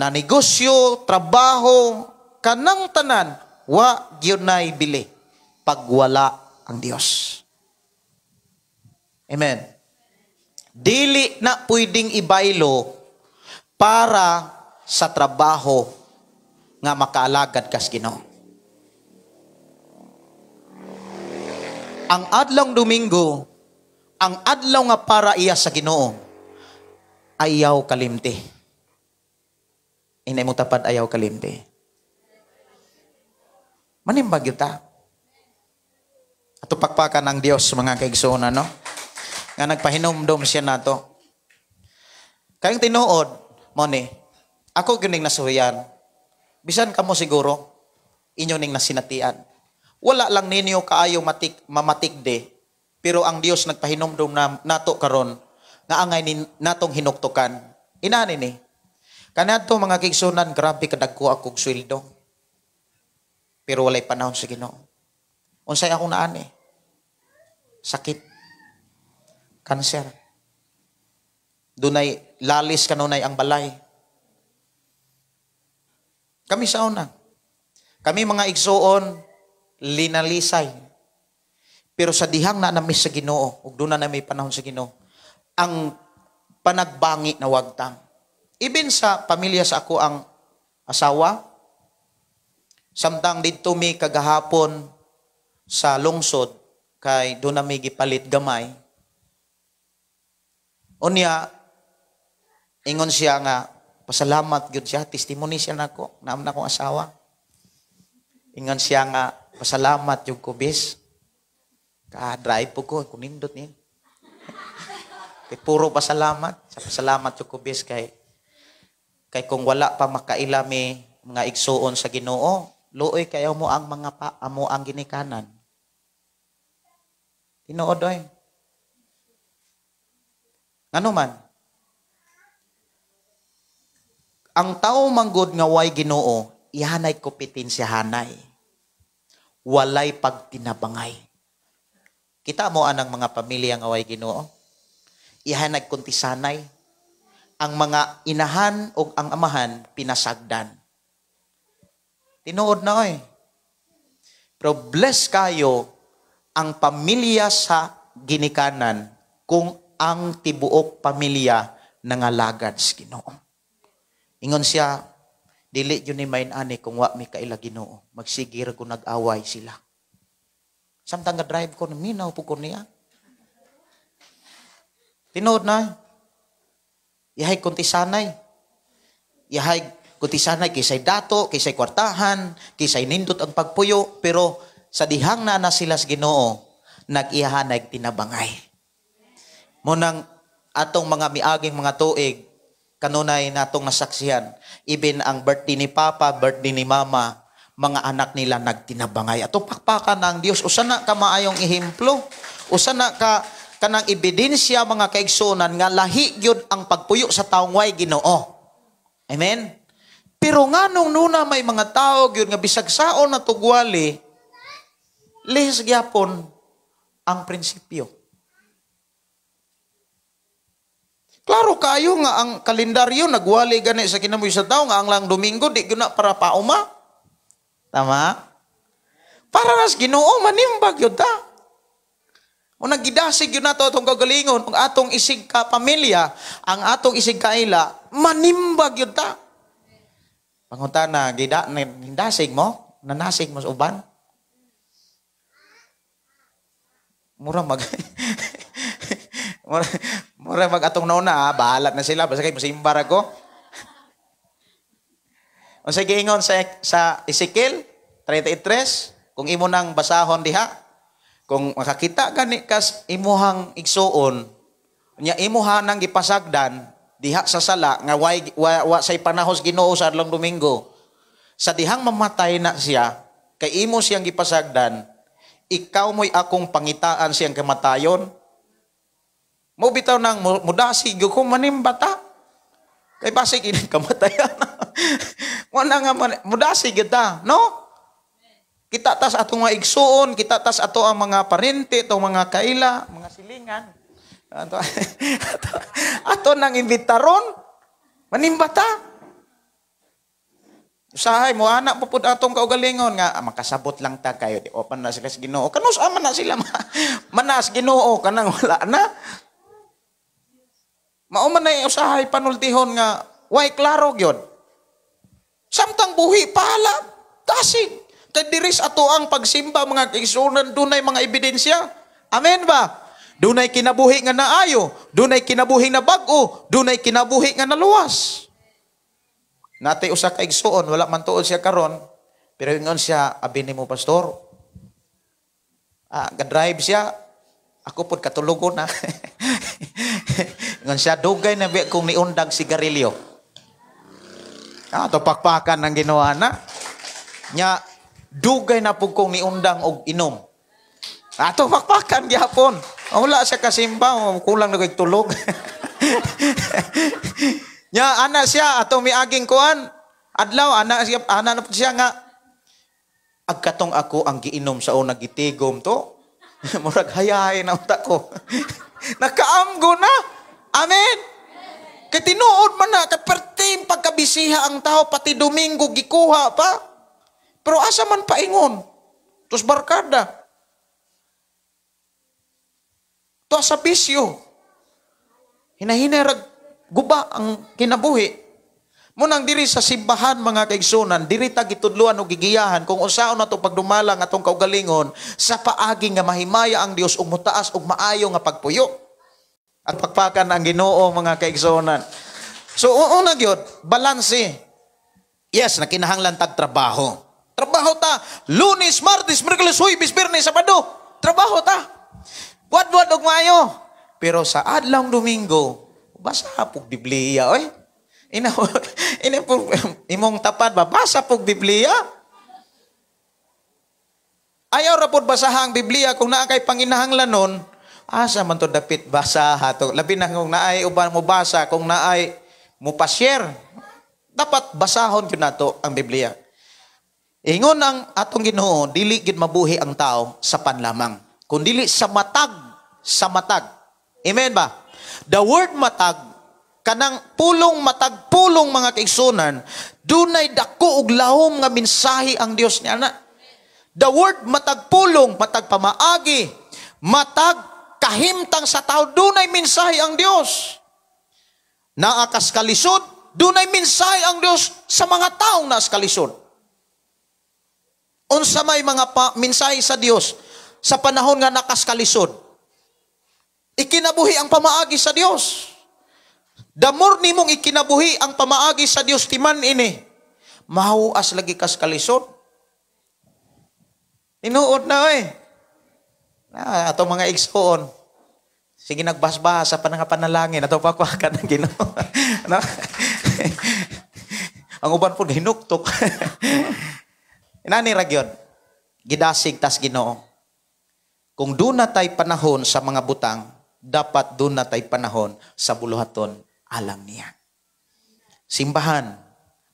negosyo, trabaho, kanang tanan, wa gyud bili pag wala ang Dios. Amen. Dili na pwedeng ibaylo para sa trabaho nga makaalagad kas Ginoo. Ang adlawng Domingo, ang adlaw nga para iya sa Ginoo, ayaw kalimti. Inay mo tapad ayaw kalimti. Manimbag yun ta. Ato pakpakan ng Diyos mga kaigsuonan, no? Nga nagpahinomdom siya nato. Kayong tinuod, mo ni, ako gining nasuyan. Bisan ka mo siguro, inyo ning nasinatian. Wala lang ninyo kaayo mamatikde, pero ang Dios nagpahinomdom na nato karon nga angay natong hinuktukan. Inani ni, Kanato mga kaigsunan, grabe kadagko akong sweldo. Pero walay panahon sa Ginoo. Unsay akong naani? Sakit. Cancer. Dunay lalis kanunay ang balay. Kami sa una. Kami mga igsuon, linalisay. Pero sa dihang na namis sa Ginoo, ug doon na may panahon sa Ginoo, ang panagbangi na wagtang. Even sa pamilya sa ako ang asawa, samtang dito mi kagahapon sa lungsod, kay doon na may gipalit gamay. Unya, ingon siya nga, pasalamat gyud siya, testimony siya nako, naam na akong asawa. Ingon siya nga, pasalamat yung kubis. Ka-drive po ko, kunindot niya. Kay puro pasalamat. Sa pasalamat yung kubis kay kung wala pa makaila may mga igsuon sa Ginoo, luoy kayo mo ang mga amo ang ginikanan. Tinuod oy. Ngano man? Ang tao manggod nga way Ginoo, ihanay kompetensyahanay. Walay pagtinabangay. Kita mo anang mga pamilya nga way Ginoo, ihanay kuntisanay. Ang mga inahan o ang amahan pinasagdan. Tinuod na oy. Pero bless kayo ang pamilya sa ginikanan kung ang tibuok pamilya nangalagad sa Ginoo. Ingon siya, dili yun ni main ani kung wa mi kaila Ginoo. Magsigir ko nag-away sila. Samtang ga-drive ko, minaw po ko niya. Tinuod na. Yahay kuntisanay. Yahay kuntisanay kisay dato, kisay kwartahan, kisay nindot ang pagpuyo. Pero sa dihang na sila sa Ginoo, nag-ihanay tinabangay. Munang atong mga miaging mga tuig, kanunay natong nasaksihan. Even ang birthday ni Papa, birthday ni Mama, mga anak nila nagtinabangay. Ato pakpakan ng Dios. Usa na ka maayong ihemplo. Usa na ka kanang ebidensya mga kaigsunan nga lahi gyud ang pagpuyo sa taong way Ginoo. Amen. Pero nganong nuna may mga tao gyud nga bisag saon na tugwali, lihis gyapon ang prinsipyo. Klaro kayo nga ang kalendaryo nagwali gani sa kinabuhi sa tao nga ang lang Domingo di gyud na para pauma. Tama? Para nas Ginoo manimbag gyud ta. O nagidasig yun nato atong kagalingon, ang atong isig ka pamilya, ang atong isig kaila, manimbag yun ta. Pangutana, dasig mo? Nanasig mo sa uban? Mura mag atong nauna, bahalat na sila, basta kayo masimbar ako. O sige ingon sa Ezekiel 33, kung imo nang basahon diha, kung makakita gani kas imuhang igsuon, nya imuha nang gipasagdan diha sa sala nga wa say panahos Ginoo sa adlong Domingo. Sa dihang mamatay na siya, kay imo siyang gipasagdan, ikaw mo'y akong pangitaan siyang kamatayon. Mo bitaw nang mudasig ko manimbata. Kay basig ini kamatayan. Wala nga mudasig kita, no? Kita tas atong mga igsuon, kita tas ato ang mga parente, atong mga kaila, mga silingan. Ato nang imbitaron, manimbata. Usahay mo anak po pud atong kaugalingon nga makasabot lang ta kayo di open na sila sa Ginoo. Kanus man na sila manas Ginoo kanang wala na. Mao man na usahay panultihon nga way klaro gyud. Samtang buhi pala tasig. Kay diris ato ang pagsimba mga kaigsunan dunay mga ebidensya. Amen ba? Dunay kinabuhi nga naayo, dunay kinabuhi na bag-o, dunay kinabuhi nga naluwas. Natay usa ka igsuon, wala man tuod siya karon, pero ingon siya, abi nimo pastor. Ga-drive siya. Ako pud katulugon na. Ingon siya, dugay na biya kung niundang sigarilyo. Ato pakpakan ng ginawa na. Nya dugay na po kong niundang og inom. Ato pakpakan gyapon. Wala siya kasimba, kulang na kay tulog. Nya ana siya atong miaging kuan. Adlaw ana na po siya nga agkatong ako ang giinom sa una gitigom to. Murag hayahay na utak ko. Nakaamgo na. Amen. Kay tinuod man na kaperting pagkabisiha ang tao pati Domingo gikuha pa. Pero asa man paingon? Tus barkada. To sa bisyo. Hinahinay guba ang kinabuhi. Munang diri sa simbahan mga kaigsunan, diri ta gitudluan o gigiyahan kung unsaon nato pagdumalang atong kaugalingon sa paagi nga mahimaya ang Dios ug mutaas ug maayo nga pagpuyo. At pagpakan ang Ginoo mga kaigsunan. So una gyud, balanse. Yes, nakinahanglan tag trabaho. Trabaho ta. Lunes, Martes, Miyerkules, Huwebes, Biyernes, Sabado. Trabaho ta. Buad-buad og maayo. Pero sa adlawng Domingo, basa pug Biblia oy. Imong tapad ba? Basa pog Biblia. Ayaw ra pod basaha ang Biblia kung naa kay panginahanglan nun. Asa man to dapit basa hato. Labi na kung naay uban mo basa, kung naay mo pa-share. Dapat basahon gyud nato ang Biblia. Ingon ang atong Ginoo, dili gid mabuhi ang tao sa panlamang, kun dili sa matag, sa matag. Amen ba? The word matag kanang pulong matag pulong mga kaigsunan, dunay dako ug lahom nga mensahe ang Dios niya na. The word matag pulong, matag pamaagi, matag kahimtang sa tao, dunay mensahe ang Dios. Naa kas kalisod, dunay mensahe ang Dios sa mga taong naas kalisod. Unsa may mga mensahe sa Dios sa panahon nga nakas kalisod? Ikinabuhi ang pamaagi sa Dios. The more nimong ikinabuhi ang pamaagi sa Dios timan ini, mahuas lagi kas kalisod. Tinuod na ato mga igsoon. Sige nagbasbas sa panangapanalangin ato pakwakan ng Ginoo. No? Ang uban po hinuktok. Inani ra gyud. Gidasig tas Ginoo. Kung doon na tay panahon sa mga butang, dapat doon na tay panahon sa buluhaton alam niya. Simbahan,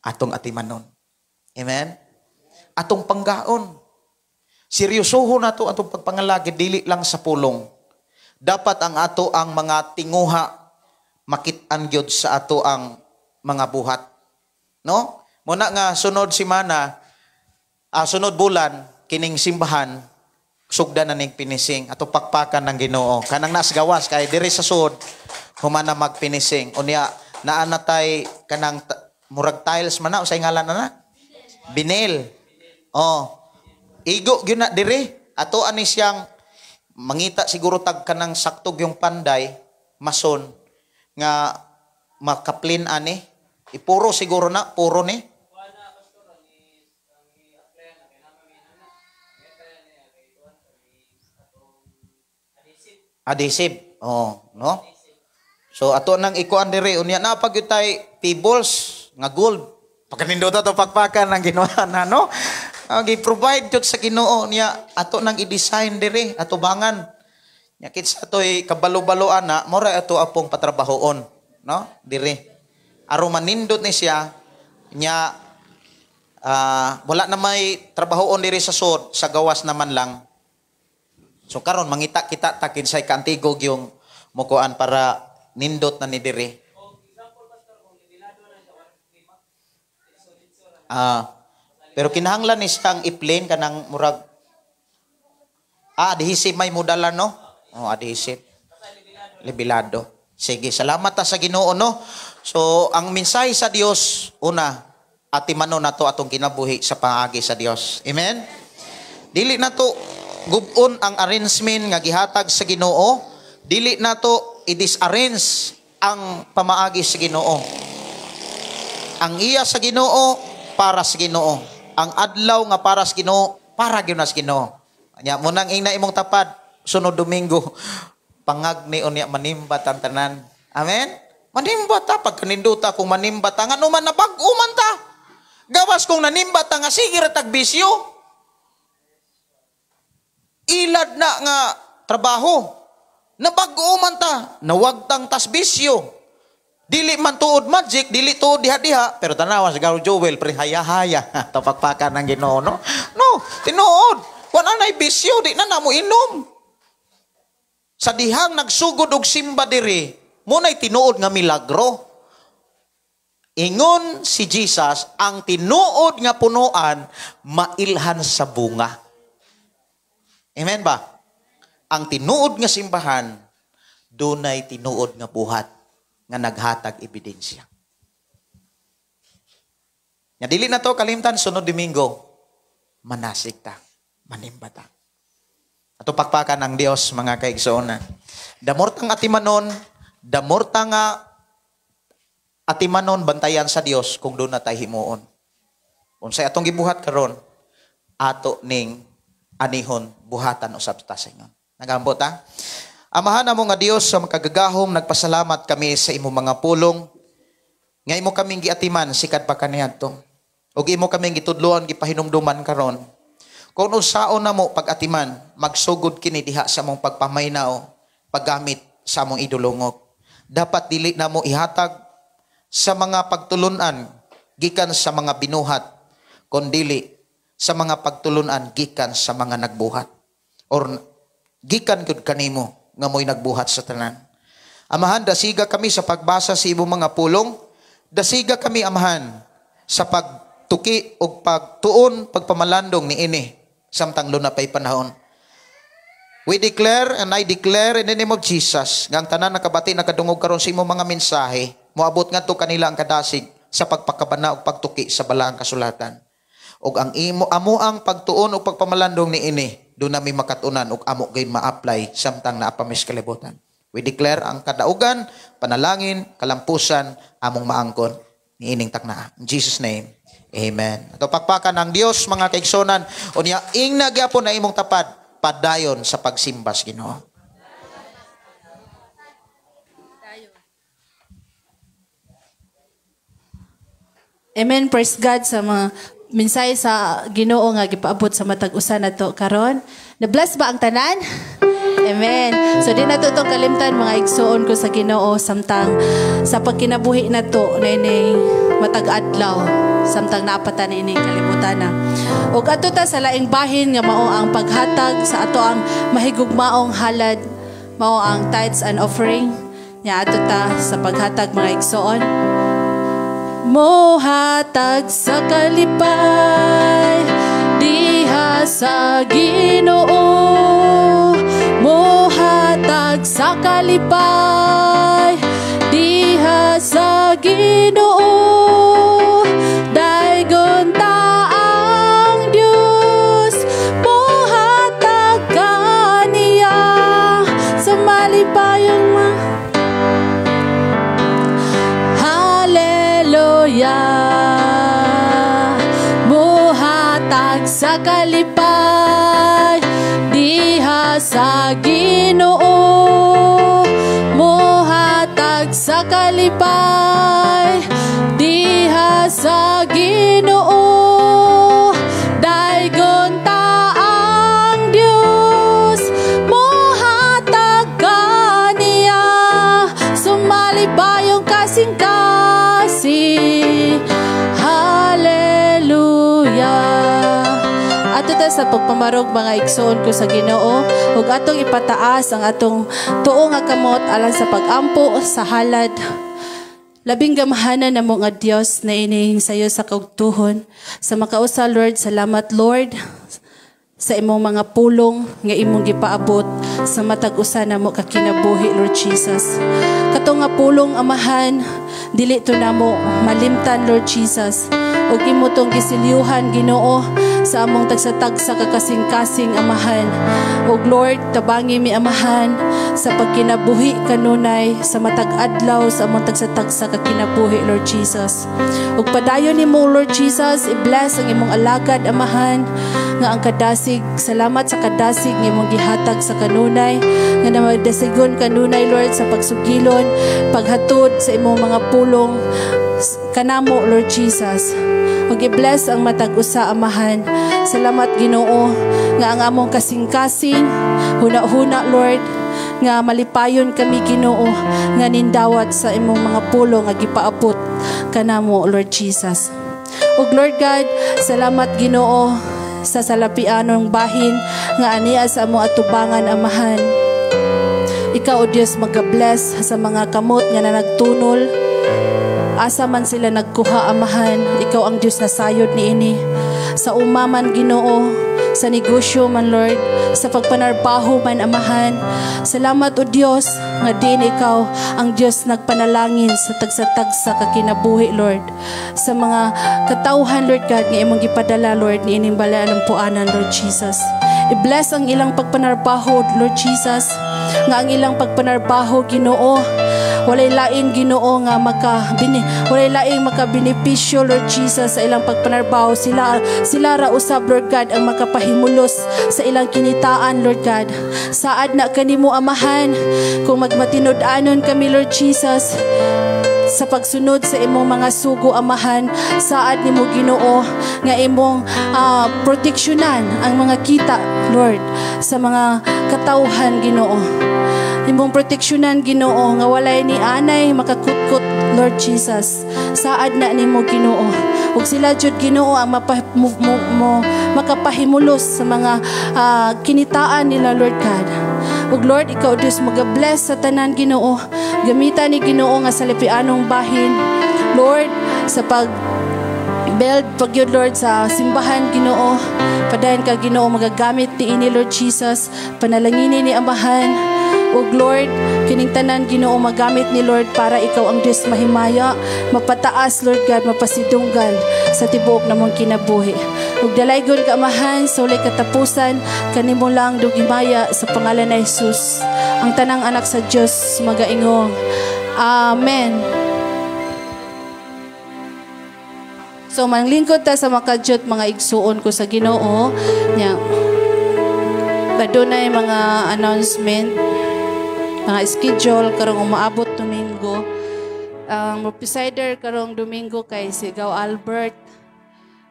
atong atimanon. Amen? Atong panggaon. Seryosoho na to atong pagpangalagi, dili lang sa pulong. Dapat ang ato ang mga tinguha, makit-an gyud sa ato ang mga buhat. No? Muna nga, sunod simana, sunod bulan, kining simbahan, sugda na ning pinising, ato pakpakan ng Ginoo. Kanang nas gawas, kay diri sa sud, humana magpinising. Unya naanatay kanang murag tiles man na usay ngalan na. Binel. Igo gyud na diri. Ato ani siyang mangita siguro tag kanang saktog yung panday, mason nga makaplin ani. Ipuro siguro na, puro ni. Adhesive. No? So ato nang ikuan diri unya na pag tay pebbles nga gold. Pagkanindo to pakpakan ng Ginoo na no. Gi-provide jud sa Ginoo niya ato nang i-design diri ato bangan. Nya kits atoy kabalo-baloan na mora ato apong patrabahoon, no? Diri. Aron manindot ni siya nya wala na may trabahoon diri sa sud, sa gawas naman lang. So karon mangita kita ta kinsay kantigog yung mukuan para nindot na ni diri. Pero kinahanglan ni siyang i-plain kanang murag adhesive may modalan no? Adhesive. Libilado. Sige, salamat ta sa Ginoo no. So ang mensahe sa Dios una atimanon nato atong kinabuhi sa pangagi sa Dios. Amen. Dili nato gubon ang arrangement nga gihatag sa Ginoo. Dili nato i-disarrange ang pamaagi sa Ginoo. Ang iya sa Ginoo para sa Ginoo. Ang adlaw nga para sa Ginoo, para gyud sa Ginoo. Nya mo nang ina imong tapad sunod Domingo pangagni unya manimbat ang tanan. Amen. Manimbat ta pagkaninduta kung manimbat ta ngano man nabag-o man ta. Gawas kung nanimbat ta nga sige ra tag bisyo. Ilad na nga trabaho. Nabag-o man ta, nawagtang tas bisyo. Dili man tuod magic, dili tuod diha-diha, pero tanawa sa Garo Joel, pre haya-haya, tapakpakan ng Ginoo, no? No, tinuod. Wala na'y bisyo, di na namo inom. Sa dihang nagsugod og simba diri, muna'y tinuod nga milagro. Ingon si Jesus, ang tinuod nga punuan, mailhan sa bunga. Amen ba? Ang tinuod nga simbahan, dunay tinuod nga buhat nga naghatag ebidensya. Nga dili na to kalimtan sunod Domingo, manasig ta, manimba ta. Ato pakpakan ang Dios mga kaigsoon. Damortang atimanon, damortang atimanon bantayan sa Dios kung doon na tayo himuon. Unsay atong gibuhat karon, ato ning anihon buhatan usab ta sa ingon. Nagambot ta? Amahan namo nga Dios sa makagagahom, nagpasalamat kami sa imo mga pulong. Nga imo kaming giatiman sikad pa kaniadto. Ug imo kaming gitudloan gipahinumduman karon. Kung unsaon namo pag-atiman, magsugod kini diha sa among pagpamaynaw, paggamit sa among idulongok. Dapat dili namo ihatag sa mga pagtulunan gikan sa mga binuhat, kundili sa mga pagtulunan gikan sa mga nagbuhat. Or gikan gud kanimo nga mo'y nagbuhat sa tanan. Amahan, dasiga kami sa pagbasa sa imong mga pulong. Dasiga kami, Amahan, sa pagtuki o pagtuon, pagpamalandong ni ini, samtang lunapay panahon. We declare and I declare in the name of Jesus, nga ang tanan nakabati nakadungog karon sa imong mga mensahe, moabot nga to kanila ang kadasig sa pagpakabana o pagtuki sa balaang kasulatan. O ang amo ang pagtuon o pagpamalandong ni ini, doon namin makatunan ug amo gayon ma-apply samtang naapamis kalibutan. We declare ang kadaugan, panalangin, kalampusan, among maangkon ni ining takna. In Jesus' name, amen. Ato pakpakan ng Dios mga kaigsonan, unya ing nagyapon na imong tapad, padayon sa pagsimbas Ginoo. Amen. Praise God sa mga minsay sa Ginoo nga gipaabot sa matag usa nato karon. Na-bless ba ang tanan? Amen. So di nato itong kalimtan mga igsuon ko sa Ginoo samtang sa pagkinabuhi nato na ining matag adlaw samtang naapatan ining kalibutan na. Ug ato ta sa laing bahin nga mao ang paghatag sa ato ang mahigugmaong halad, mao ang tithes and offering. Nya ato ta sa paghatag mga igsuon. Mohatag sa kalipay diha sa Ginoo. Mohatag sa kalipay diha sa Ginoo. Daygon ta ang Dios, mohatag kaniya sa malipayong mohatag sa kalipay diha sa Ginoo. Mohatag sa kalipay diha sa Ginoo. Daygon ta ang Dios, mohatag kaniya sumalipayong kasing-kasing. Ato ta sa pagpamarog mga igsoon ko sa Ginoo, ug atong ipataas ang atong tuo nga kamot alang sa pagampo sa halad. Labing gamahanan namo nga Dios na ining sayo sa kaugtuhon. Sa makausa Lord, salamat Lord sa imong mga pulong nga imong gipaabot sa matag usa namo ka kinabuhi Lord Jesus. Kato nga pulong Amahan, dili to namo malimtan Lord Jesus. Og imo tong gisilyuhan Ginoo sa among tagsa-tagsa kakasing-kasing Amahan. Og Lord, tabangi mi Amahan sa pagkinabuhi kanunay sa matag adlaw sa among tagsa-tagsa kakinabuhi Lord Jesus. Og padayon nimo Lord Jesus, i-bless ang imong alagad Amahan nga ang kadasig. Salamat sa kadasig nga imong gihatag sa kanunay nga namadasigon kanunay Lord sa pagsugilon, paghatod sa imong mga pulong kanamo Lord Jesus. Ug i-bless ang matag usa Amahan. Salamat Ginoo nga ang among kasing-kasing huna-huna Lord nga malipayon kami Ginoo nga nindawat sa imong mga pulo nga gipaabot kanamo Lord Jesus. Ug Lord God, salamat Ginoo sa salapianong bahin nga aniya sa amo atubangan amahan. Ikaw o Diyos mag-bless sa mga kamot nga nagtunol. Asa man sila nagkuha amahan, ikaw ang Diyos na sayod niini. Sa umaman Ginoo, sa negosyo man Lord, sa pagpanarbaho man amahan. Salamat o Diyos nga din ikaw ang Diyos nagpanalangin sa tagsa-tagsa kakinabuhi Lord. Sa mga katauhan Lord God nga imong gipadala Lord ni ining balaan ng puanan Lord Jesus. I-bless ang ilang pagpanarbaho Lord Jesus, nga ang ilang pagpanarbaho Ginoo walay laing Ginoo nga walay laing makabenepisyo Lord Jesus sa ilang pagpanarbaho. Sila ra usab Lord God ang makapahimulos sa ilang kinitaan Lord God. Saad na kanimo amahan kung magmatinud-anon kami Lord Jesus sa pagsunod sa imong mga sugo amahan. Saad nimo Ginoo nga imong proteksyonan ang mga kita Lord sa mga katauhan Ginoo. Imong proteksyonan Ginoo nga walay ni anay makakutkot Lord Jesus. Saad na nimo Ginoo. Ug sila jud Ginoo ang makapahimulos sa mga kinitaan nila Lord God. Ug Lord, ikaw Diyos mag-bless sa tanan Ginoo. Gamitan ni Ginoo nga sa lipianong bahin Lord sa build pagyud Lord sa simbahan Ginoo. Padayon ka Ginoo magagamit ni ini Lord Jesus. Panalanginin ni amahan. O Lord, kining tanan Ginoo magamit ni Lord para ikaw ang Diyos mahimaya, mapataas Lord God, mapasidunggan sa tibuok namong kinabuhi. Ug dalaygon ka amahan sa ulay katapusan kanimo lang dugimaya sa pangalan ni Jesus. Ang tanang anak sa Dios magaingong. Amen. So manglingkod ta sa makadjot mga igsuon ko sa Ginoo. Nya padunay mga announcement, mga schedule karong umaabot Domingo. Ang presider karong Domingo kay si Gaw Albert.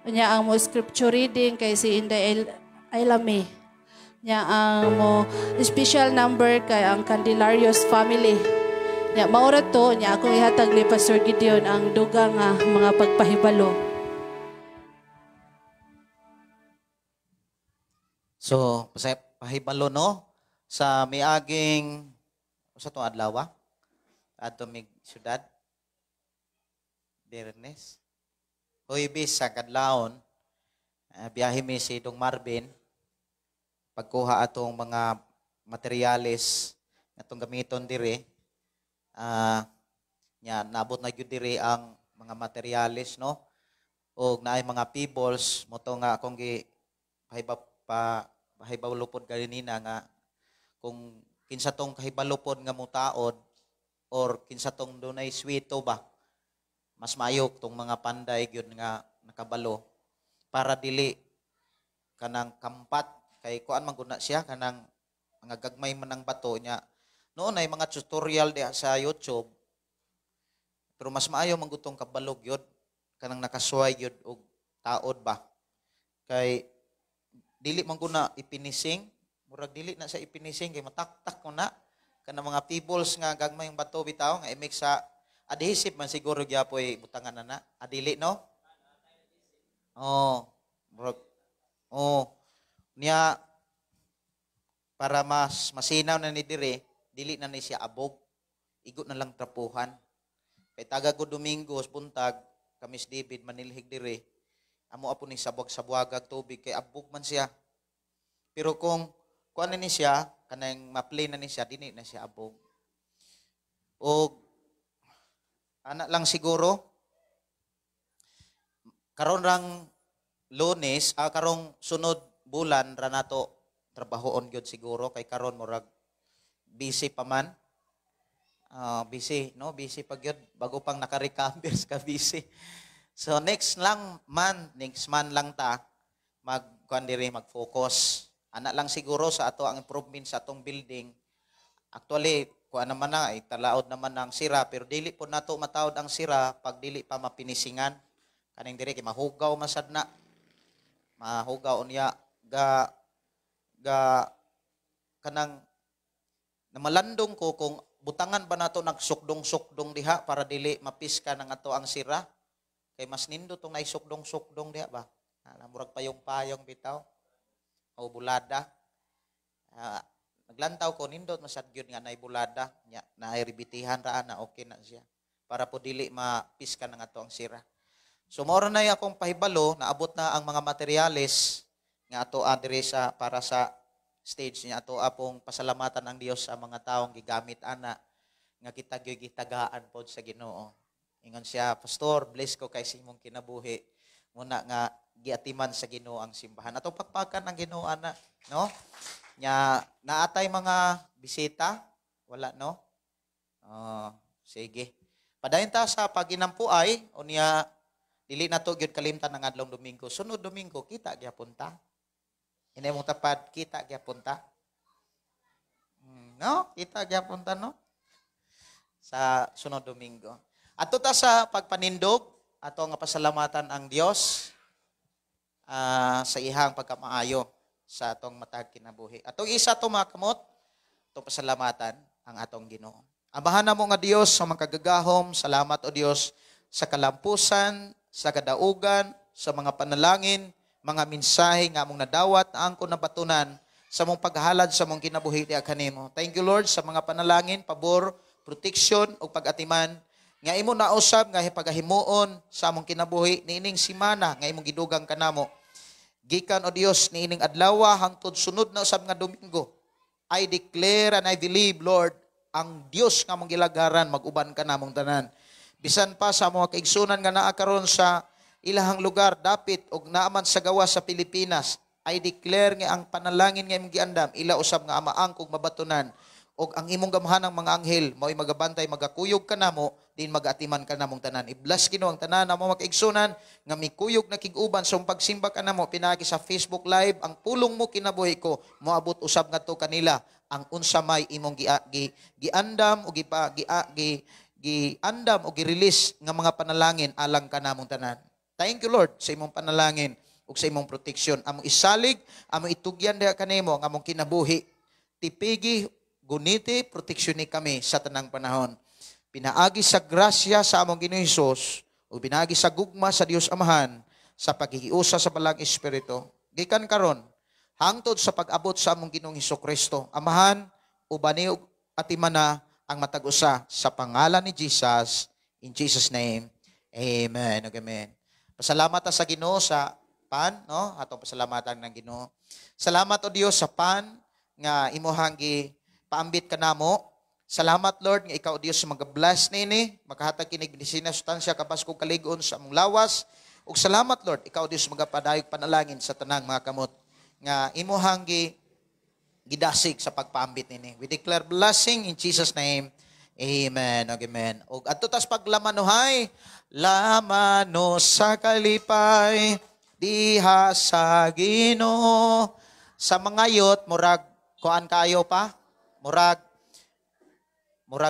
Nya ang mo scripture reading kay si Inday Ailame. Nya ang mo special number kay ang Candelarios family. Nya maura to nya akong ihatag ni Pastor Gideon ang dugang mga pagpahibalo. So, pahibalo no sa miaging sa itong adlaw, ato mig syudad, Bernes. Huibis sa kadlawon, biyahe mi si Dong Marvin, pagkuha atong mga materyales atong gamiton dire, nabot na gyud dire ang mga materyales, no? O naay mga pebbles, moto nga akong pahibalupod kanina nga kung kinsa tong kahibalupod nga mutaod or kinsa tong dunay swito ba, mas maayok tong mga panday gyud nga nakabalo para dili kanang kampat kay kuan man guna siya kanang mga gagmay man ang bato nya. Noon ay mga tutorial diha sa YouTube, pero mas maayo man gutong kabalog gyud kanang nakasuway gyud og taod ba, kay dili man guna ipinising. Murag dili na sa ipinising kay mataktak ko na kanang mga pebbles nga gagmay yung bato bitaw nga i-mix sa adhesive man siguro gyapoy butangan na adili no. Murag niya para mas masinaw na ni dire, dili na ni siya abog, igo na lang trapuhan. Kay taga ko Domingos buntag kamis David manilhig dire, amo apo ni sabwag-sabwagag tubig kay abog man siya. Pero kung kuan na ni siya, kanang ma-play na ni siya, dili na siya abog. O ana lang siguro, karon rang Lunes, karong sunod bulan ra nato trabahoon gyud siguro kay karon murag busy pa man. Busy, no? Busy pa gyud bago pang naka-recover ka busy. So next month lang ta mag-focus. Ana lang siguro sa ato ang improvement sa atong building. Actually, kuan naman na talaod naman ang sira pero dili po nato matawod ang sira pag dili pa mapinisingan. Kaning diri kay mahugaw masad na. Mahugaw niya ga kanang na malandong ko kung butangan ba nato nagsukdong-sukdong diha para dili mapiska ng ato ang sira. Kay mas nindo tong naisukdong-sukdong diha ba? Murag payong-payong bitaw. O bulada. Naglantaw ko nindot masad gyud nga nay bulada nya nairibitihan ra na okay na siya para po dili mapiska ng ato ang sira. So mao na akong pahibalo naabot na ang mga materyales nga ato adre sa para sa stage niya ato apong pasalamatan ang Dios sa mga taong gigamit ana nga kita gitagaan pod sa Ginoo. Ingon siya, Pastor, bless ko kay simong kinabuhi. Muna nga giatiman sa Ginoo ang simbahan. Ato pagpakan ang Ginoo ana, no? Nya naatay mga bisita, wala no? Sige. Padayon ta sa paginampuay unya dili na to gyud kalimtan ng adlong Domingo. Sunod Domingo kita gyapon ta. Hindi mong tapad, kita gyapon ta. No? Kita gyapon ta, no? Sa sunod Domingo. Ato ta sa pagpanindog, ato nga pasalamatan ang Dios sa ihang pagkamaayo sa atong matag kinabuhi. Atong isa to mga kamot, itong pasalamatan ang atong Ginoo. Amahan na mo nga Dios sa mga kagagahom, salamat o Dios sa kalampusan, sa kadaugan, sa mga panalangin, mga mensahe nga among nadawat ang ko nabatunan sa mong paghalad sa mong kinabuhi diha kanimo. Thank you Lord sa mga panalangin, pabor, protection ug pag-atiman nga imo nausab nga pagahimuon sa among kinabuhi niining semana nga imong gidugang kanamo. Gikan o Dios niining adlaw hangtod sunod na usab nga Domingo. I declare and I believe Lord ang Dios nga among gilagaran mag-uban ka namong tanan. Bisan pa sa mga kaigsunan nga naa karon sa ilahang lugar dapit og naaman sa gawa sa Pilipinas, I declare nga ang panalangin nga imong giandam ila usab nga amaang kog mabatunan og ang imong gamhanang mga anghel mao'y magabantay magakuyog kanamo din magatiman kanamong tanan. I-bless Ginoo ang tanan na mga kaigsunan nga mikuyog na kig-uban sa pagsimba kanamo pinagi sa Facebook Live ang pulong mo kinabuhi ko moabot usab ngadto kanila ang unsa may imong giandam o giandam o gi-release nga mga panalangin alang kanamong tanan. Thank you Lord sa imong panalangin ug sa imong proteksyon. Among isalig, among itugyan diha kanimo ang among kinabuhi. Tipigi, guniti, proteksyon ni kami sa tanang panahon. Pinaagi sa grasya sa among Ginoong Hesus ug pinaagi sa gugma sa Dios Amahan sa paghihiusa sa balang Espiritu. Gikan karon hangtod sa pag-abot sa among Ginoong Hesukristo. Amahan, ubani ug atimana ang matag-usa sa pangalan ni Jesus. In Jesus' name, amen. Amen. Pasalamat sa Ginoo sa pan, no? Atong pasalamatan ng Ginoo. Salamat o Dios sa pan nga imuhang paambit kanamo. Salamat Lord nga ikaw Dios mag-bless nini, makahatag kinig medisina sustansya kapasko kaligon sa among lawas. Ug salamat Lord, ikaw Dios magapadayog panalangin sa tanang mga kamot nga imuhang gidasig sa pagpaambit nini. We declare blessing in Jesus name. Amen. Amen. Ug adto tas paglamanuhay, lamano sa kalipay diha sa Ginoo. Sa mga yot murag kuan kayo pa, murag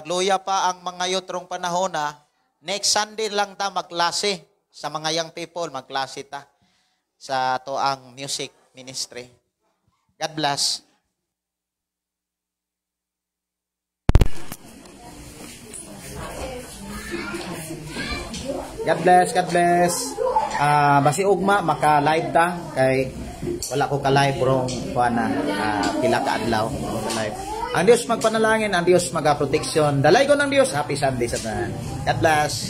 luya pa ang mga yot rong panahon na next Sunday lang ta magklase sa mga young people, magklase ta sa to ang music ministry. God bless. God bless, God bless. Basi ugma maka-live ta kay wala ko ka-live rong kuana pila ka adlaw live. Ang Dios magpanalangin, ang Dios magaproteksyon. Dalay ko ng Dios. Happy Sunday sa tanan. God bless.